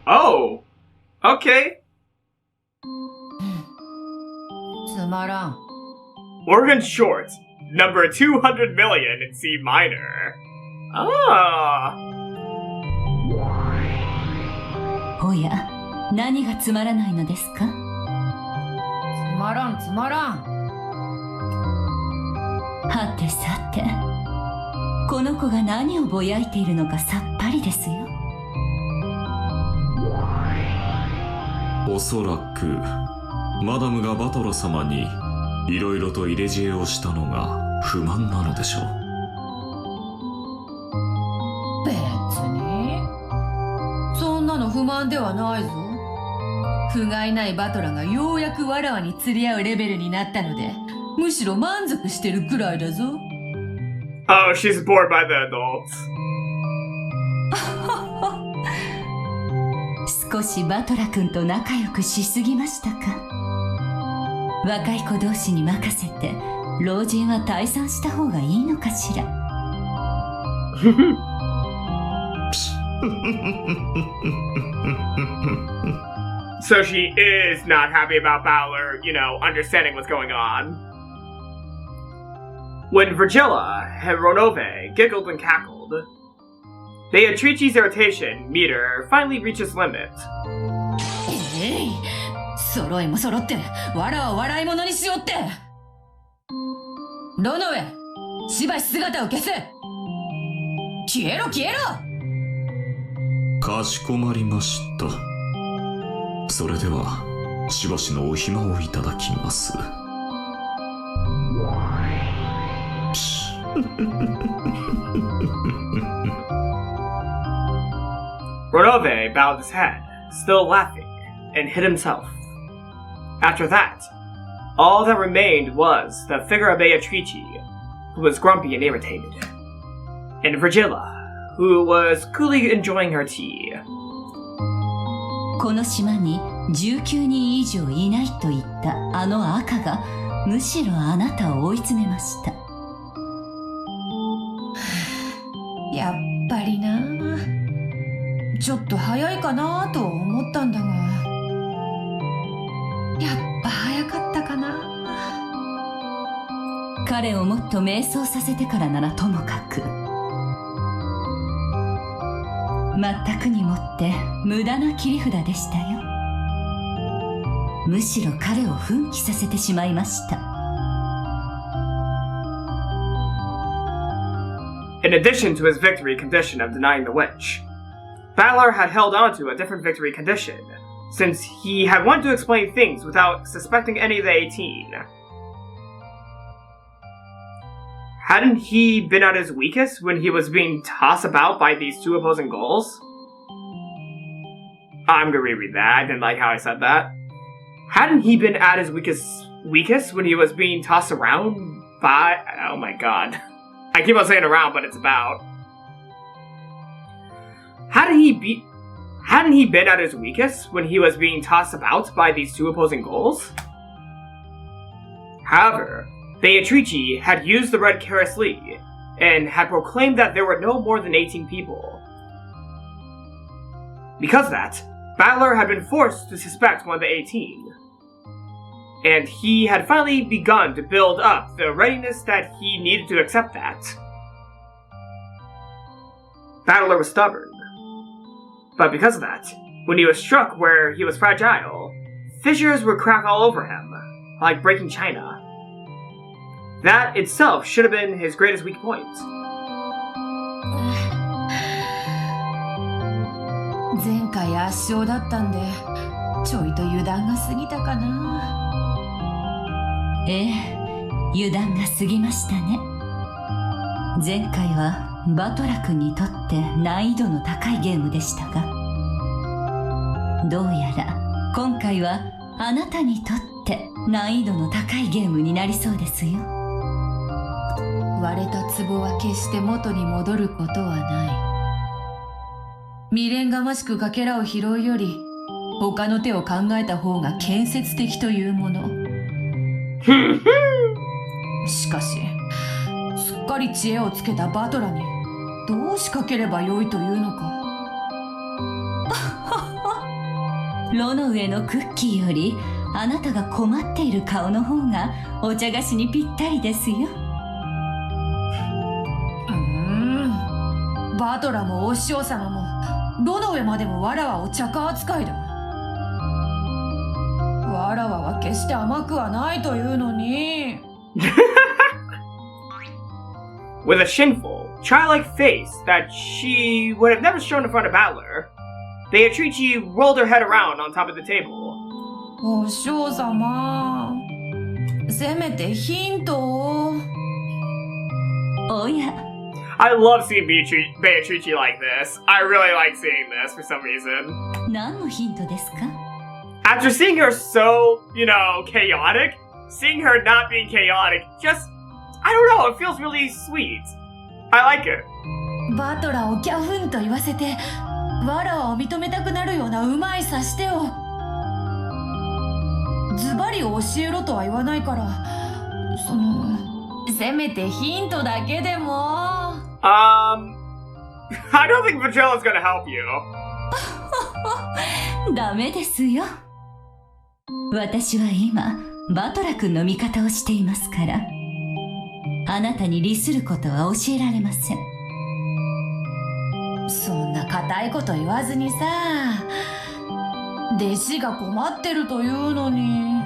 Oh, okay. つまらん。Organ short, number 200 million in C minor. Ah. おや、何がつまらないのですか？つまらん。はてさて、この子が何をぼやいているのかさっぱりですよ。おそらくマダムがバトラ様にいろいろと入れ知恵をしたのが不満なのでしょう。別にそんなの不満ではないぞ。不甲斐ないバトラがようやくわらわに釣り合うレベルになったので、むしろ満足してるくらいだぞ。Oh, she's bored by the adults. 少しバトラ君と仲良くしすぎましたか。若い子同士に任せて老人は退散した方がいいのかしら。So she is not happy about Bowler, understanding what's going on. When Virgilia and Ronove giggled and cackled, Beatrice's irritation meter finally reached its limit. 揃いも揃ってわらを笑い物にしよって。ロノウェ、しばし姿を消せ。消えろ消えろ。かしこまりました。それではしばしのお暇をいただきます。Ronove bowed his head, still laughing, and hid himself. After that, all that remained was the figure of Beatrice, who was grumpy and irritated, and Virgilia, who was coolly enjoying her tea. この島に19人以上いないと言ったあの赤がむしろあなたを追い詰めました。やっぱりな。ちょっと早いかなと思ったんだが、やっぱ早かったかな。彼をもっと迷走させてからならともかく。全くにもって無駄な切り札でしたよ。むしろ彼を奮起させてしまいました。In addition to his victory condition of denying the witch, Valor had held on to a different victory condition, since he had wanted to explain things without suspecting any of the 18. Hadn't he been at his weakest when he was being tossed about by these two opposing goals? I'm gonna reread that. I didn't like how I said that. Hadn't he been at his weakest when he was being tossed around by... Oh my god. I keep on saying around, but it's about... Hadn't he been at his weakest when he was being tossed about by these two opposing goals? However, Beatrice had used the red carelessly, and had proclaimed that there were no more than 18 people. Because of that, Valor had been forced to suspect one of the 18. And he had finally begun to build up the readiness that he needed to accept that. Battler was stubborn. But because of that, when he was struck where he was fragile, fissures would crack all over him, like breaking china. That itself should have been his greatest weak point. 前回圧勝だったんで、ちょいと油断が過ぎたかな。ええ、油断が過ぎましたね。前回はバトラ君にとって難易度の高いゲームでしたが、どうやら今回はあなたにとって難易度の高いゲームになりそうですよ。割れた壺は決して元に戻ることはない。未練がましくかけらを拾うより、他の手を考えた方が建設的というもの。しかし、すっかり知恵をつけたバトラにどう仕掛ければよいというのか。炉の上のクッキーよりあなたが困っている顔の方がお茶菓子にぴったりですよ。バトラもお師匠様もどの上までもわらわを茶化扱いだ。わらわは決して甘くはないというのに。With a shameful, childlike face that she would have never shown in front of Battler, Beatrice rolled her head around on top of the table. お師匠様、せめてヒントを。おや。I love seeing Beatrice like this. I really like seeing this for some reason. 何のヒントですか? After seeing her so, chaotic, seeing her not being chaotic, just, I don't know, it feels really sweet. I like it. バトラをギャフンと言わせてわらわを認めたくなるようなうまい指し手を。ズバリ教えろとは言わないから、せめてヒントだけでも。I don't think Virgilia's gonna help you. ダメですよ。私は今バトラ君の味方をしていますから、あなたに利することは教えられません。そんな固いこと言わずにさ、弟子が困ってるというのに。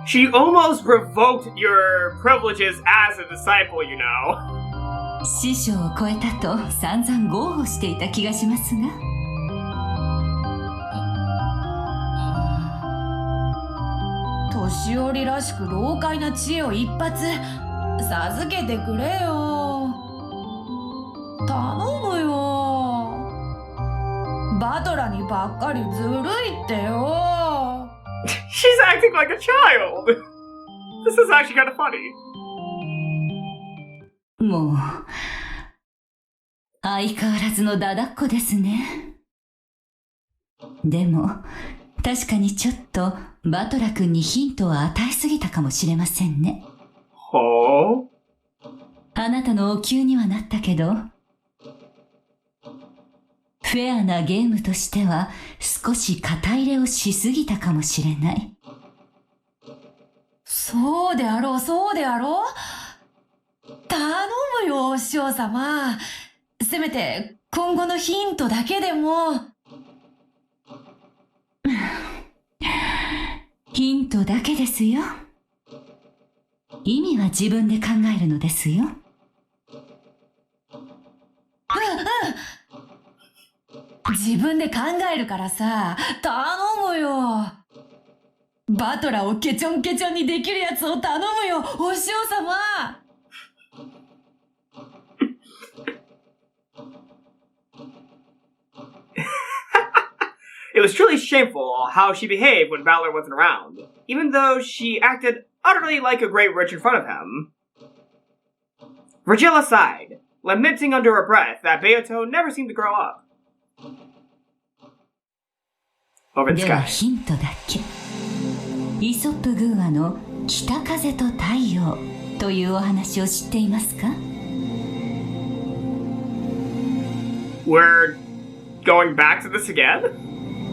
She almost revoked your privileges as a disciple, you know. 師匠を超えたと散々豪語していた気がしますが。年寄りらしく老快な知恵を一発授けてくれよ。頼むよ。バトラにばっかりずるいってよ。She's acting like a child. This is actually kind of funny. もう相変わらずのだだっこですね。でも確かにちょっとバトラ君にヒントを与えすぎたかもしれませんね。ほう。あなたのお灸にはなったけど、フェアなゲームとしては少し肩入れをしすぎたかもしれない。そうであろう、そうであろう。頼むよ、お師匠様。せめて今後のヒントだけでも。ヒントだけですよ。意味は自分で考えるのですよ。自分で考えるからさ、頼むよ。バトラをケチョンケチョンにできるやつを頼むよ、お師匠様。It was truly shameful how she behaved when Valor wasn't around, even though she acted utterly like a great witch in front of him. Virgilia sighed, lamenting under her breath that Beato never seemed to grow up. Over the では sky. ヒントだけ。イソップ寓話の北風と太陽というお話を知っていますか？ We're going back to this again?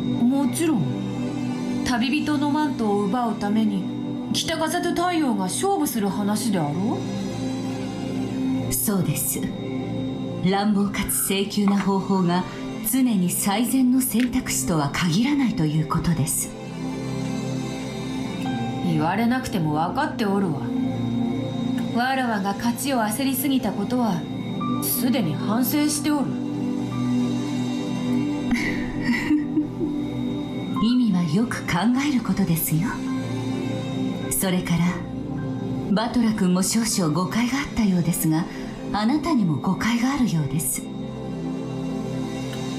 もちろん。旅人のマントを奪うために北風と太陽が勝負する話であろう？そうです。乱暴かつ請求な方法が常に最善の選択肢とは限らないということです。言われなくても分かっておるわ。わらわが勝ちを焦りすぎたことはすでに反省しておる。意味はよく考えることですよ。それからバトラ君も少々誤解があったようですが、あなたにも誤解があるようです。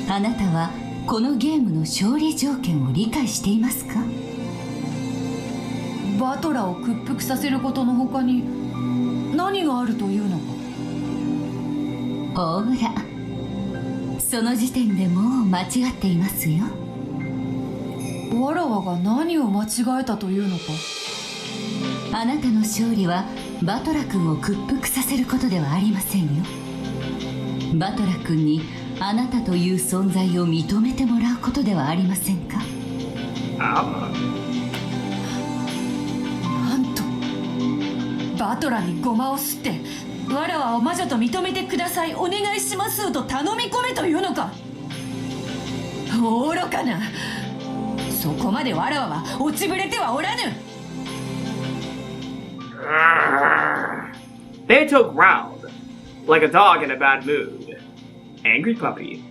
あなたはこのゲームの勝利条件を理解していますか？バトラを屈服させることの他に何があるというのか？ほら、その時点でもう間違っていますよ。わらわが何を間違えたというのか？あなたの勝利はバトラ君を屈服させることではありませんよ。バトラ君にあなたという存在を認めてもらうことではありませんか？なんとバトラにゴマをすってわらわを魔女と認めてください、お願いしますと頼み込めというのか？愚かな。そこまでわらわは落ちぶれてはおらぬ。Beato growled, like a dog in a bad mood. Angry puppy.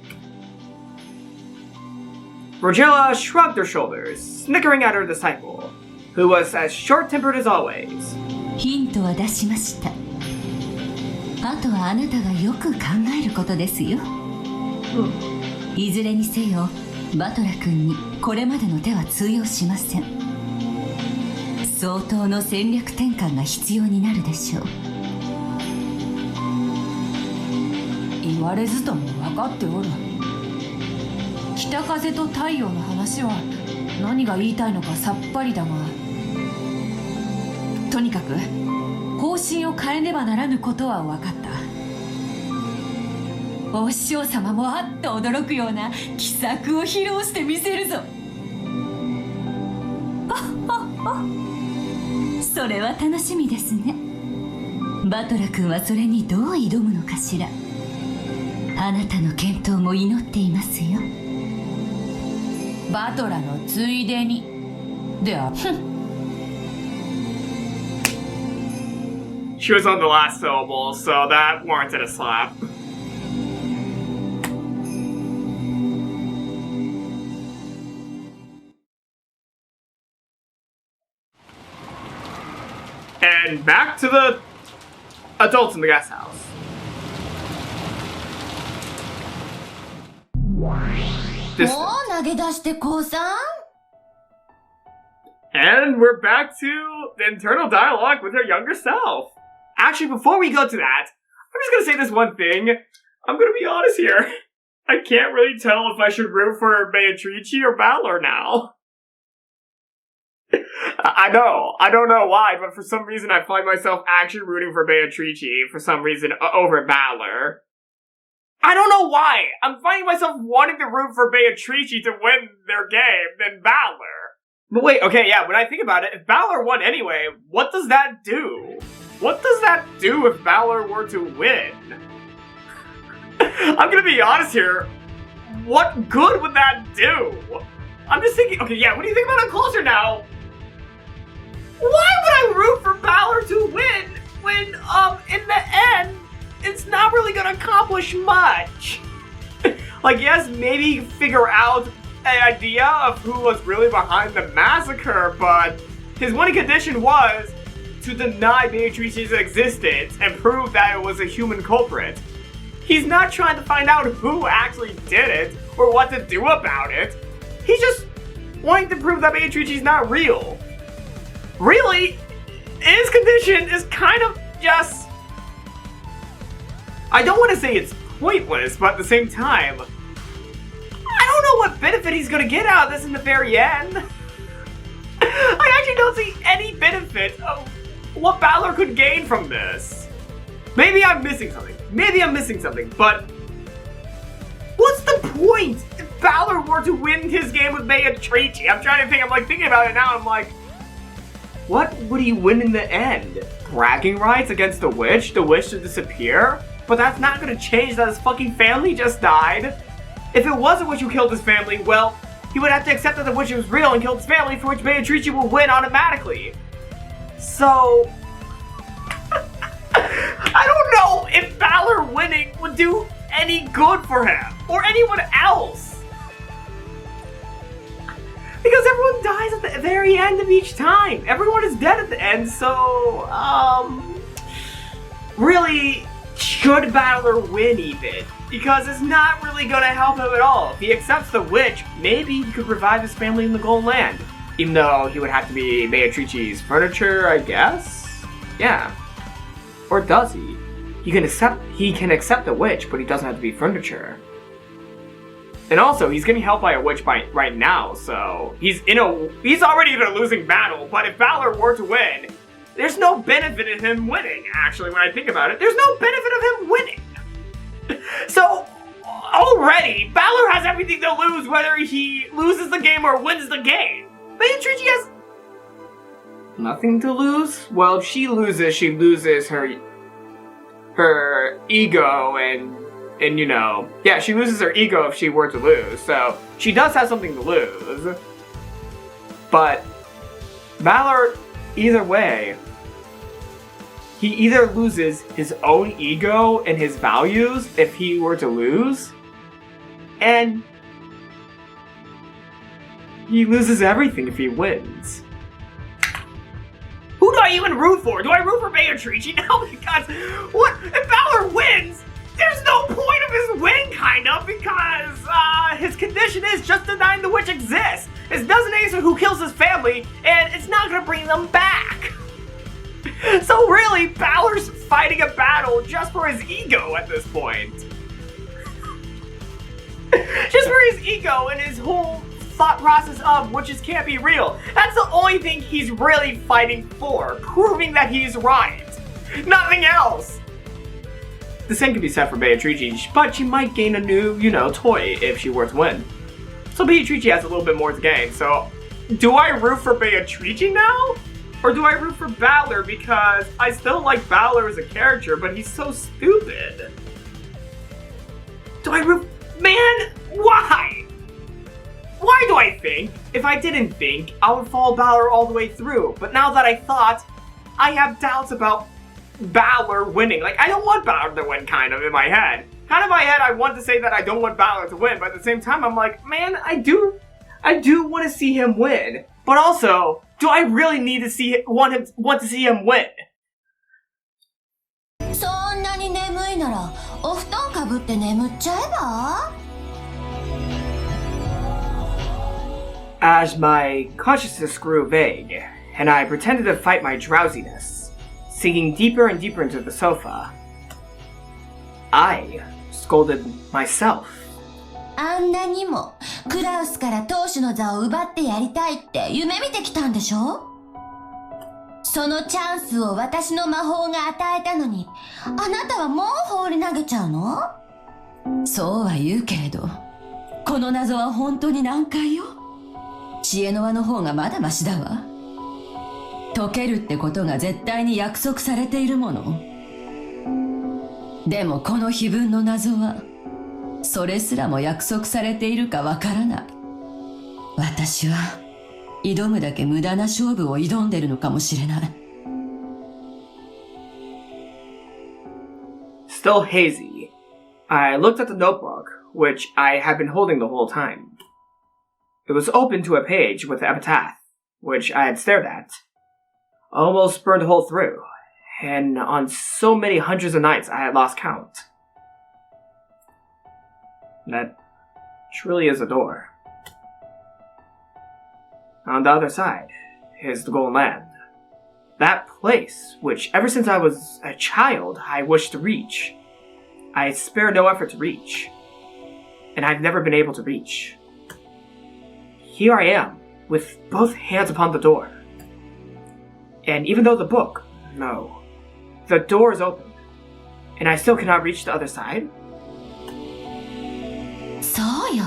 Virgilia shrugged her shoulders, snickering at her disciple, who was as short-tempered as always. ヒントは出しました。あとはあなたがよく考えることですよ。いずれにせよバトラ君にこれまでの手は通用しません。相当の戦略転換が必要になるでしょう。言われずとも分かっておる。北風と太陽の話は何が言いたいのかさっぱりだが、とにかく方針を変えねばならぬことは分かった。お師匠様もあっと驚くような奇策を披露してみせるぞ。それは楽しみですね。バトラ君はそれにどう挑むのかしら。あなたの健闘も祈っていますよ。バトラのついでにではShe was on the last syllable, so that warranted a slap. And back to the adults in the guest house. This, もう投げ出して降参。 and we're back to the internal dialogue with her younger self. Actually, before we go to that, I'm just gonna say this one thing. I'm gonna be honest here. I can't really tell if I should root for Beatrice or Balor now. I know. I don't know why, but for some reason I find myself actually rooting for Beatrice for some reason over Balor. I don't know why. I'm finding myself wanting to root for Beatrice to win their game than Balor. But wait, okay, yeah, when I think about it, if Balor won anyway, what does that do? What does that do if Balor were to win? I'm gonna be honest here. What good would that do? I'm just thinking, okay, yeah, when you think about it closer now, why would I root for Balor to win when, in the end, it's not really gonna accomplish much? Like, yes, maybe figure out an idea of who was really behind the massacre, but his winning condition was to deny Beatrice's existence and prove that it was a human culprit. He's not trying to find out who actually did it or what to do about it. He's just wanting to prove that Beatrice is not real. Really, his condition is kind of just... I don't want to say it's pointless, but at the same time, I don't know what benefit he's gonna get out of this in the very end. I actually don't see any benefit of what Balor could gain from this. Maybe I'm missing something. But what's the point if Balor were to win his game with Beatrice? I'm trying to think, I'm thinking about it now, I'm like, what would he win in the end? Bragging rights against the witch to disappear? But that's not gonna change that his fucking family just died. If it was a witch who killed his family, well, he would have to accept that the witch was real and killed his family, for which Beatrice will win automatically. So... I don't know if Balor winning would do any good for him, or anyone else. Because everyone dies at the very end of each time. Everyone is dead at the end, so, really, should Balor win even? Because it's not really gonna help him at all. If he accepts the witch, maybe he could revive his family in the Golden Land. Even though he would have to be Beatrice's furniture, I guess? Yeah. Or does he? He can accept the witch, but he doesn't have to be furniture. And also, he's getting helped by a witch right now, so he's already in a losing battle, but if Balor were to win, there's no benefit in him winning, actually, when I think about it. There's no benefit of him winning. So, already, Balor has everything to lose whether he loses the game or wins the game. Beatrice has nothing to lose? Well, if she loses her ego and you know, yeah, she loses her ego if she were to lose, so she does have something to lose. But Balor, either way, he either loses his own ego and his values if he were to lose, and he loses everything if he wins. Who do I even root for? Do I root for Beatrice? No, because what if Balor wins? There's no point of his win, kind of, because his condition is just denying the witch exists. It doesn't answer who kills his family, and it's not gonna bring them back. So really, Balor's fighting a battle just for his ego at this point. Just for his ego and his whole thought process of witches can't be real. That's the only thing he's really fighting for, proving that he's right. Nothing else. The same can be said for Beatrice, but she might gain a new, toy if she were to win. So Beatrice has a little bit more to gain, so do I root for Beatrice now? Or do I root for Balor because I still like Balor as a character, but he's so stupid? Do I root... Man, why? Why do I think? If I didn't think, I would follow Balor all the way through. But now that I thought, I have doubts about Balor winning. Like, I don't want Balor to win, kind of, in my head. Kind of in my head, I want to say that I don't want Balor to win, but at the same time, I'm like, man, I do want to see him win. But also, do I really need to want to see him win? そんなに眠いならお布団かぶって眠っちゃえば As my consciousness grew vague, and I pretended to fight my drowsiness, sinking deeper and deeper into the sofa, I scolded myself. あんなにもクラウスから当主の座を奪ってやりたいって夢見てきたんでしょ？そのチャンスを私の魔法が与えたのに、あなたはもう放り投げちゃうの？そうは言うけれど、この謎は本当に難解よ。知恵の輪の方がまだマシだわ。解けるってことが絶対に約束されているもの。でもこの碑文の謎は、それすらも約束されているかわからない。私は挑むだけ無駄な勝負を挑んでるのかもしれない。Still hazy, I looked at the notebook, which I had been holding the whole time. It was open to a page with the epitaph, which I had stared at. Almost burned a hole through, and on so many hundreds of nights I had lost count. That truly is a door. On the other side is the Golden Land. That place which ever since I was a child I wished to reach. I spare no effort to reach. And I've never been able to reach. Here I am, with both hands upon the door. And even though the book, no, the door is open, and I still cannot reach the other side? そうよ。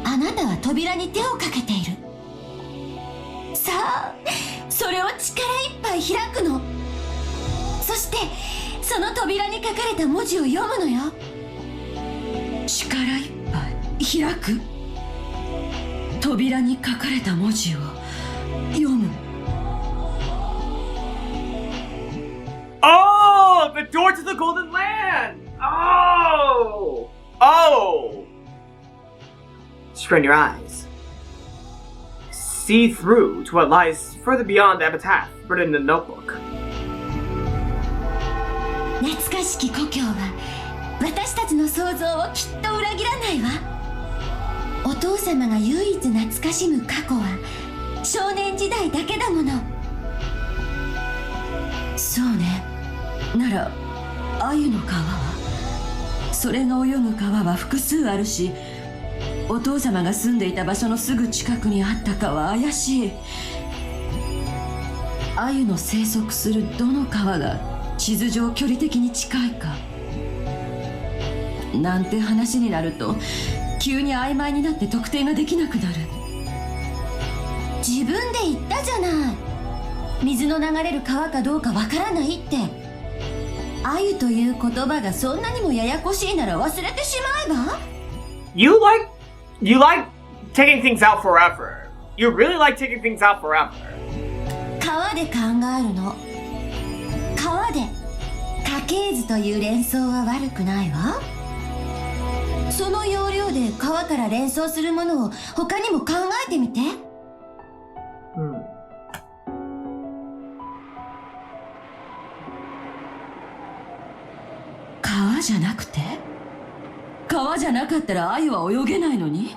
あなたは扉に手をかけている。さあ、それを力いっぱい開くの。そして、その扉に書かれた文字を読むのよ。力いっぱい開く？扉に書かれた文字を読む。Oh! The door to the Golden Land! Oh! Oh! Strain your eyes. See through to what lies further beyond the epitaph written in the notebook. 懐かしき故郷は私たちの想像をきっと裏切らないわ。お父様が唯一懐かしむ過去は少年時代だけだもの。そうね。なら鮎の川は、それが泳ぐ川は複数あるし、お父様が住んでいた場所のすぐ近くにあったかは怪しい。鮎の生息するどの川が地図上距離的に近いかなんて話になると、急に曖昧になって特定ができなくなる。自分で言ったじゃない。水の流れる川かどうかわからないって。鮎という言葉がそんなにもややこしいなら忘れてしまえば。You like taking things out forever. You really like taking things out forever. 川で考えるの。川で家系図という連想は悪くないわ。その要領で川から連想するものを他にも考えてみて。川じゃなくて？川じゃなかったら鮎は泳げないのに？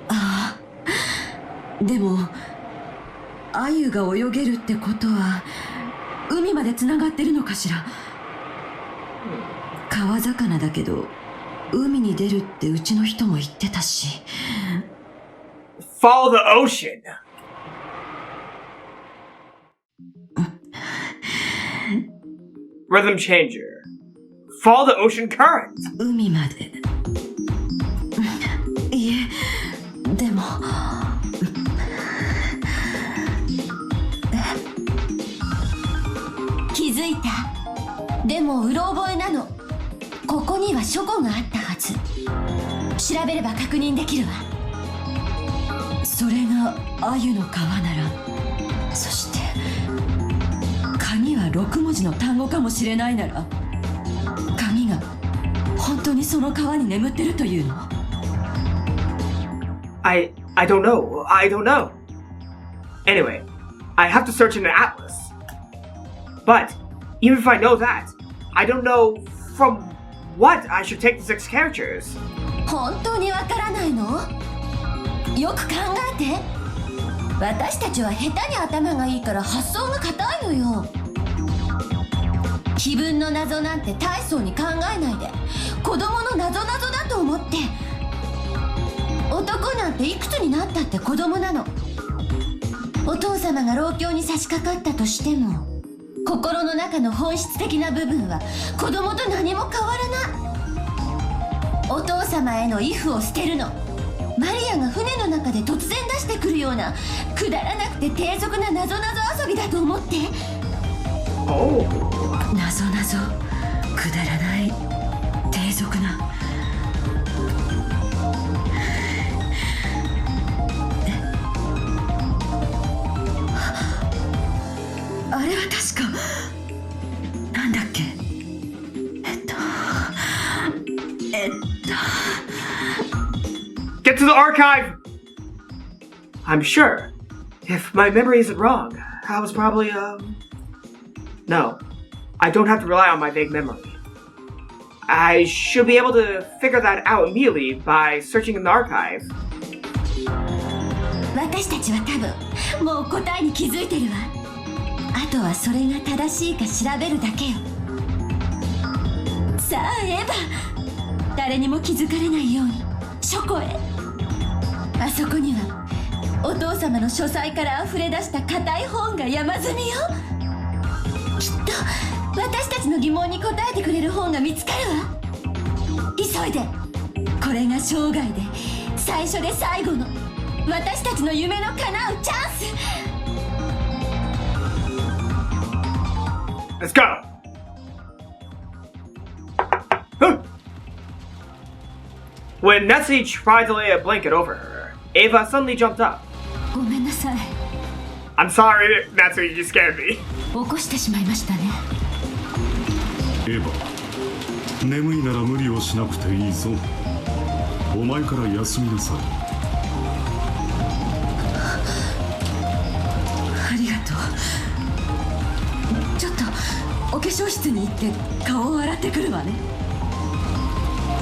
ああ、でも鮎が泳げるってことは海までつながってるのかしら？川魚だけど海に出るってうちの人も言ってたし。 Follow the ocean. Rhythm changer. Follow the ocean current. 海まで。いえ、でも。気づいた。でもうろ覚えなの。ここには書庫があったはず。調べれば確認できるわ。それが鮎の川なら、そして鍵は6文字の単語かもしれないなら、鍵が本当にその川に眠ってるというの？ I don't know. I don't know. Anyway, I have to search in the atlas. But even if I know that, I don't know from what I should take the 6 characters. 本当にわからないの？よく考えて。私たちは下手に頭がいいから発想が硬いのよ。碑文の謎なんて大層に考えないで、子供の謎だと思って。男なんていくつになったって子供なの。お父様が老境に差し掛かったとしても、心の中の本質的な部分は子供と何も変わらない。お父様への畏怖を捨てるの。マリアが船の中で突然出してくるようなくだらなくて低俗な謎遊びだと思って。謎くだらない低俗な。あれは確かなんだっけ。Get to the archive! I'm sure, if my memory isn't wrong, I was probably, No, I don't have to rely on my vague memory. I should be able to figure that out immediately by searching in the archive. 私たちは多分もう答えに気づいてるわ。あとはそれが正しいか調べるだけよ。さあエヴァ、誰にも気づかれないように書庫へ。あそこにはお父様の書斎から溢れ出した硬い本が山積みよ。きっと私たちの疑問に答えてくれる本が見つかるわ。急いで。これが生涯で最初で最後の私たちの夢の叶うチャンス。 Let's go! When Nessie tried to lay a blanket over her, Ava suddenly jumped up. ごめんなさい。 I'm sorry, Nessie, you scared me. 起こしてしまいましたね。エヴァ、眠いなら無理をしなくていいぞ。お前から休みなさい。ありがとう。ちょっとお化粧室に行って顔を洗ってくるわね。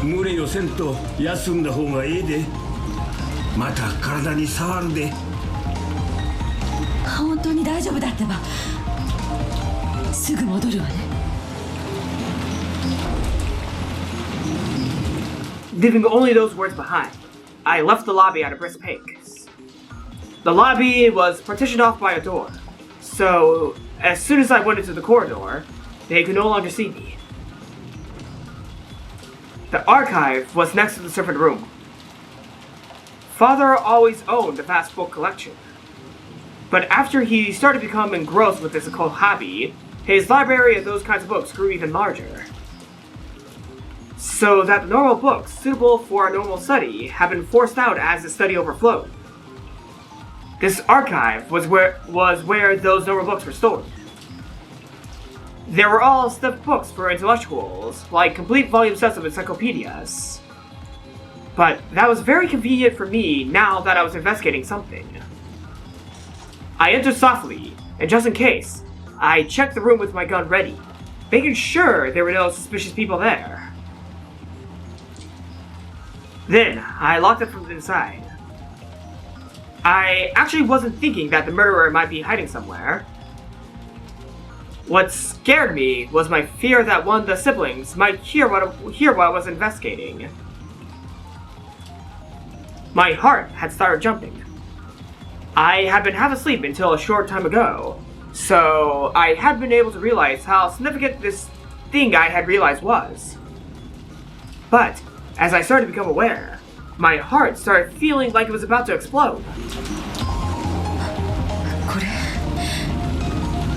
無理をせんと休んだ方がええで。また体に触るで。本当に大丈夫だってば。すぐ戻るわね。Leaving only those words behind, I left the lobby at a brisk pace. The lobby was partitioned off by a door, so as soon as I went into the corridor, they could no longer see me. The archive was next to the servant room. Father always owned a vast book collection, but after he started to become engrossed with this occult hobby, his library of those kinds of books grew even larger. So that the normal books suitable for a normal study have been forced out as the study overflowed. This archive was where those normal books were stored. They were all stuffed books for intellectuals, like complete volume sets of encyclopedias. But that was very convenient for me now that I was investigating something. I entered softly, and just in case, I checked the room with my gun ready, making sure there were no suspicious people there. Then, I locked it from the inside. I actually wasn't thinking that the murderer might be hiding somewhere. What scared me was my fear that one of the siblings might hear what I was investigating. My heart had started jumping. I had been half asleep until a short time ago, so I hadn't been able to realize how significant this thing I had realized was. But as I started to become aware, my heart started feeling like it was about to explode. これ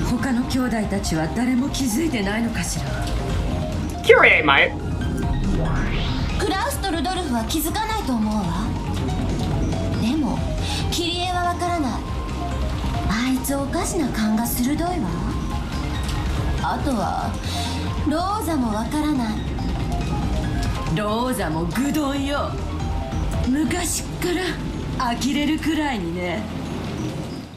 他の兄弟たちは誰も気づいてないのかしら。 Kyrie might. クラウスとルドルフは気づかないと思うわ。でもキリエはわからない。あいつおかしな勘が鋭いわ。あとはローザもわからない。ローザもグドンよ。昔っから呆れるくらいにね。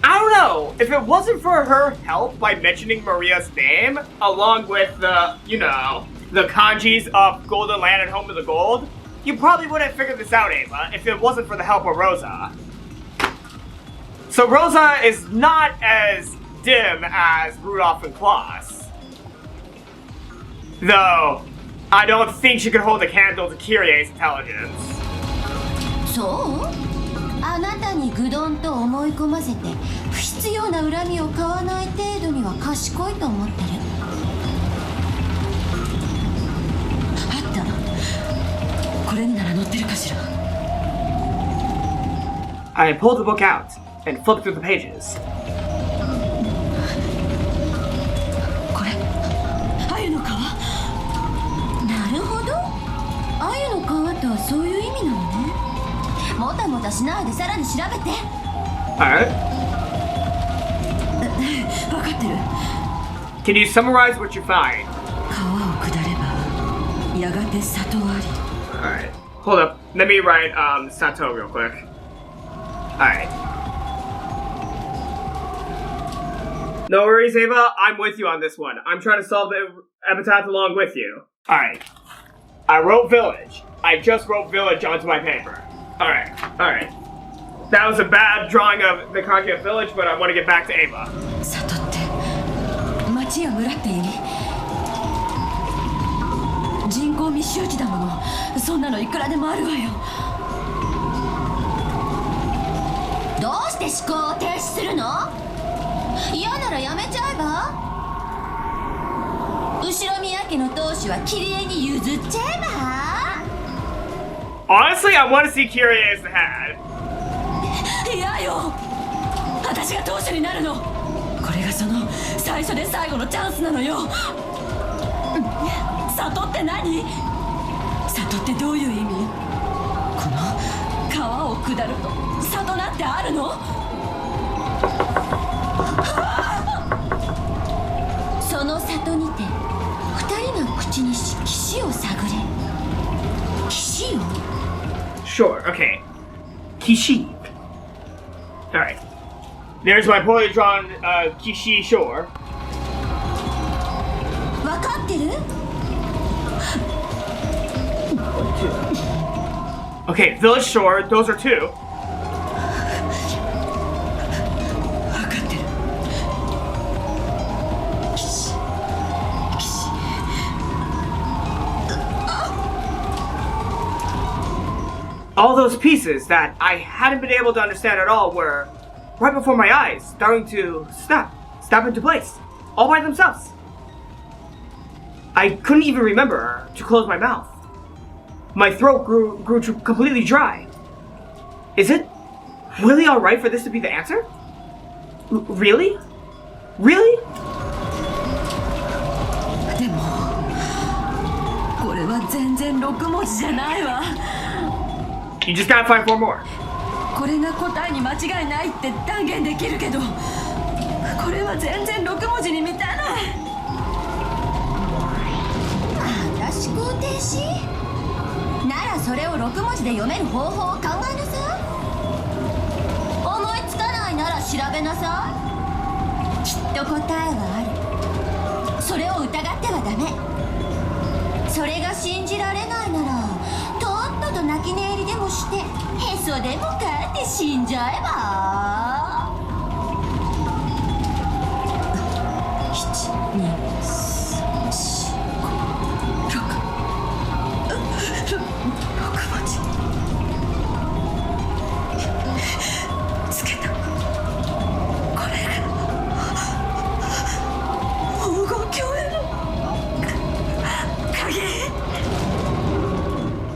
I don't know, if it wasn't for her help by mentioning Maria's name, along with the, you know, the kanjis of Golden Land and Home of the Gold, you probably wouldn't have figured this out, Ava, if it wasn't for the help of Rosa. So Rosa is not as dim as Rudolph and Klaus. Though, I don't think she could hold a candle to Kyrie's intelligence. そう？あなたにグドンと思い込ませて不必要な恨みを買わない程度には賢いと思ってる。あった。これになら載ってるかしら。 I pulled the book out and flipped through the pages. これ鮎の皮。なるほど。鮎の皮とはそういう意味なのね。もたもたしないでさらに調べて。Alright. 分かってる。 Can you summarize what you find? 川を下ればやがて里あり。 Alright. Hold up. Let me write Sato real quick. Alright. No worries, Ava. I'm with you on this one. I'm trying to solve the epitaph along with you. Alright. I wrote village. I just wrote village onto my paper. Alright. Alright. That was a bad drawing of the Kanji village, but I want to get back to Ava. 里って町や村って意味。人口密集地だもの。そんなのいくらでもあるわよ。どうして思考を停止するの？嫌ならやめちゃえば？後ろ宮家の当主はキリエに譲っちゃえば？ Honestly, I want to see Kyrie as the head. いやよ。私が当主になるの。これがその最初で最後のチャンスなのよ。里って何？里ってどういう意味？この川を下ると里なんてあるの？その里にて二人が口にし岸を探れ。岸を？ Sure, okay. Kishi. Alright. There's my poorly drawn Kishi shore. わかってる？ Okay, village shore, those are two. 分かってる。岸。 All those pieces that I hadn't been able to understand at all were right before my eyes, starting to snap into place, all by themselves. I couldn't even remember to close my mouth. My throat grew completely dry. Is it really alright for this to be the answer? Really? Really? でもこれは全然6文字じゃないわ。 You just gotta find 4 more. これが答えに間違いないって断言できるけど、これは全然6文字に満たない。また思考停止？ならそれを6文字で読める方法を考えなさい。思いつかないなら調べなさい。きっと答えはある。それを疑ってはダメ。それが信じられないならとっとと泣き寝入りでもしてへそでもかって死んじゃえば。7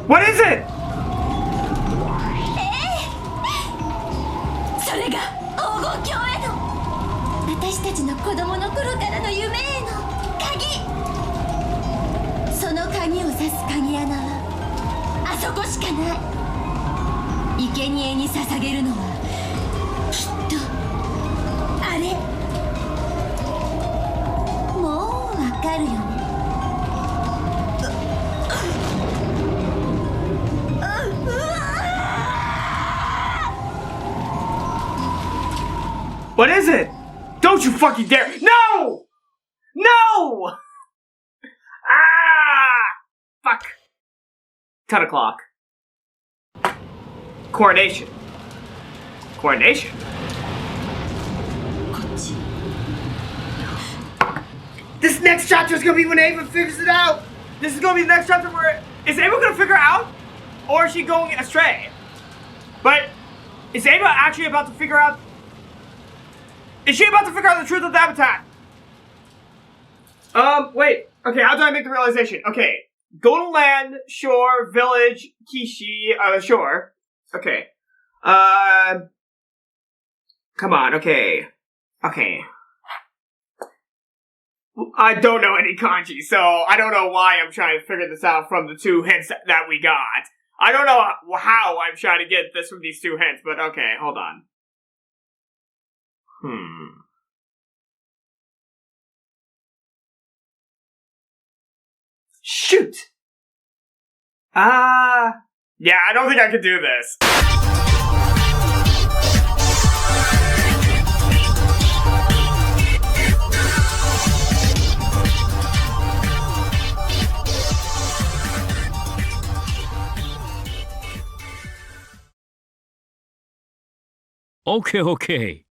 What is it? それが黄金鏡への私たちの子供の頃からの夢への鍵。その鍵を指す鍵穴はあそこしかない。生贄に捧げるのはきっとあれ。もうわかるよね。What is it? Don't you fucking dare! No! No! Ah! Fuck. 10 o'clock. Coronation. Coronation? This next chapter is gonna be when Ava figures it out! This is gonna be the next chapter where... Is Ava gonna figure it out? Or is she going astray? But... Is Ava actually about to figure out... Is she about to figure out the truth of the habitat? Wait. Okay, how do I make the realization? Okay. Golden Land, shore, village, Kishi, shore. Okay. Come on, okay. Okay. I don't know any kanji, so I don't know why I'm trying to figure this out from the 2 hints that we got. I don't know how I'm trying to get this from these 2 hints, but okay, hold on. Shoot! Yeah, I don't think I could do this. Okay.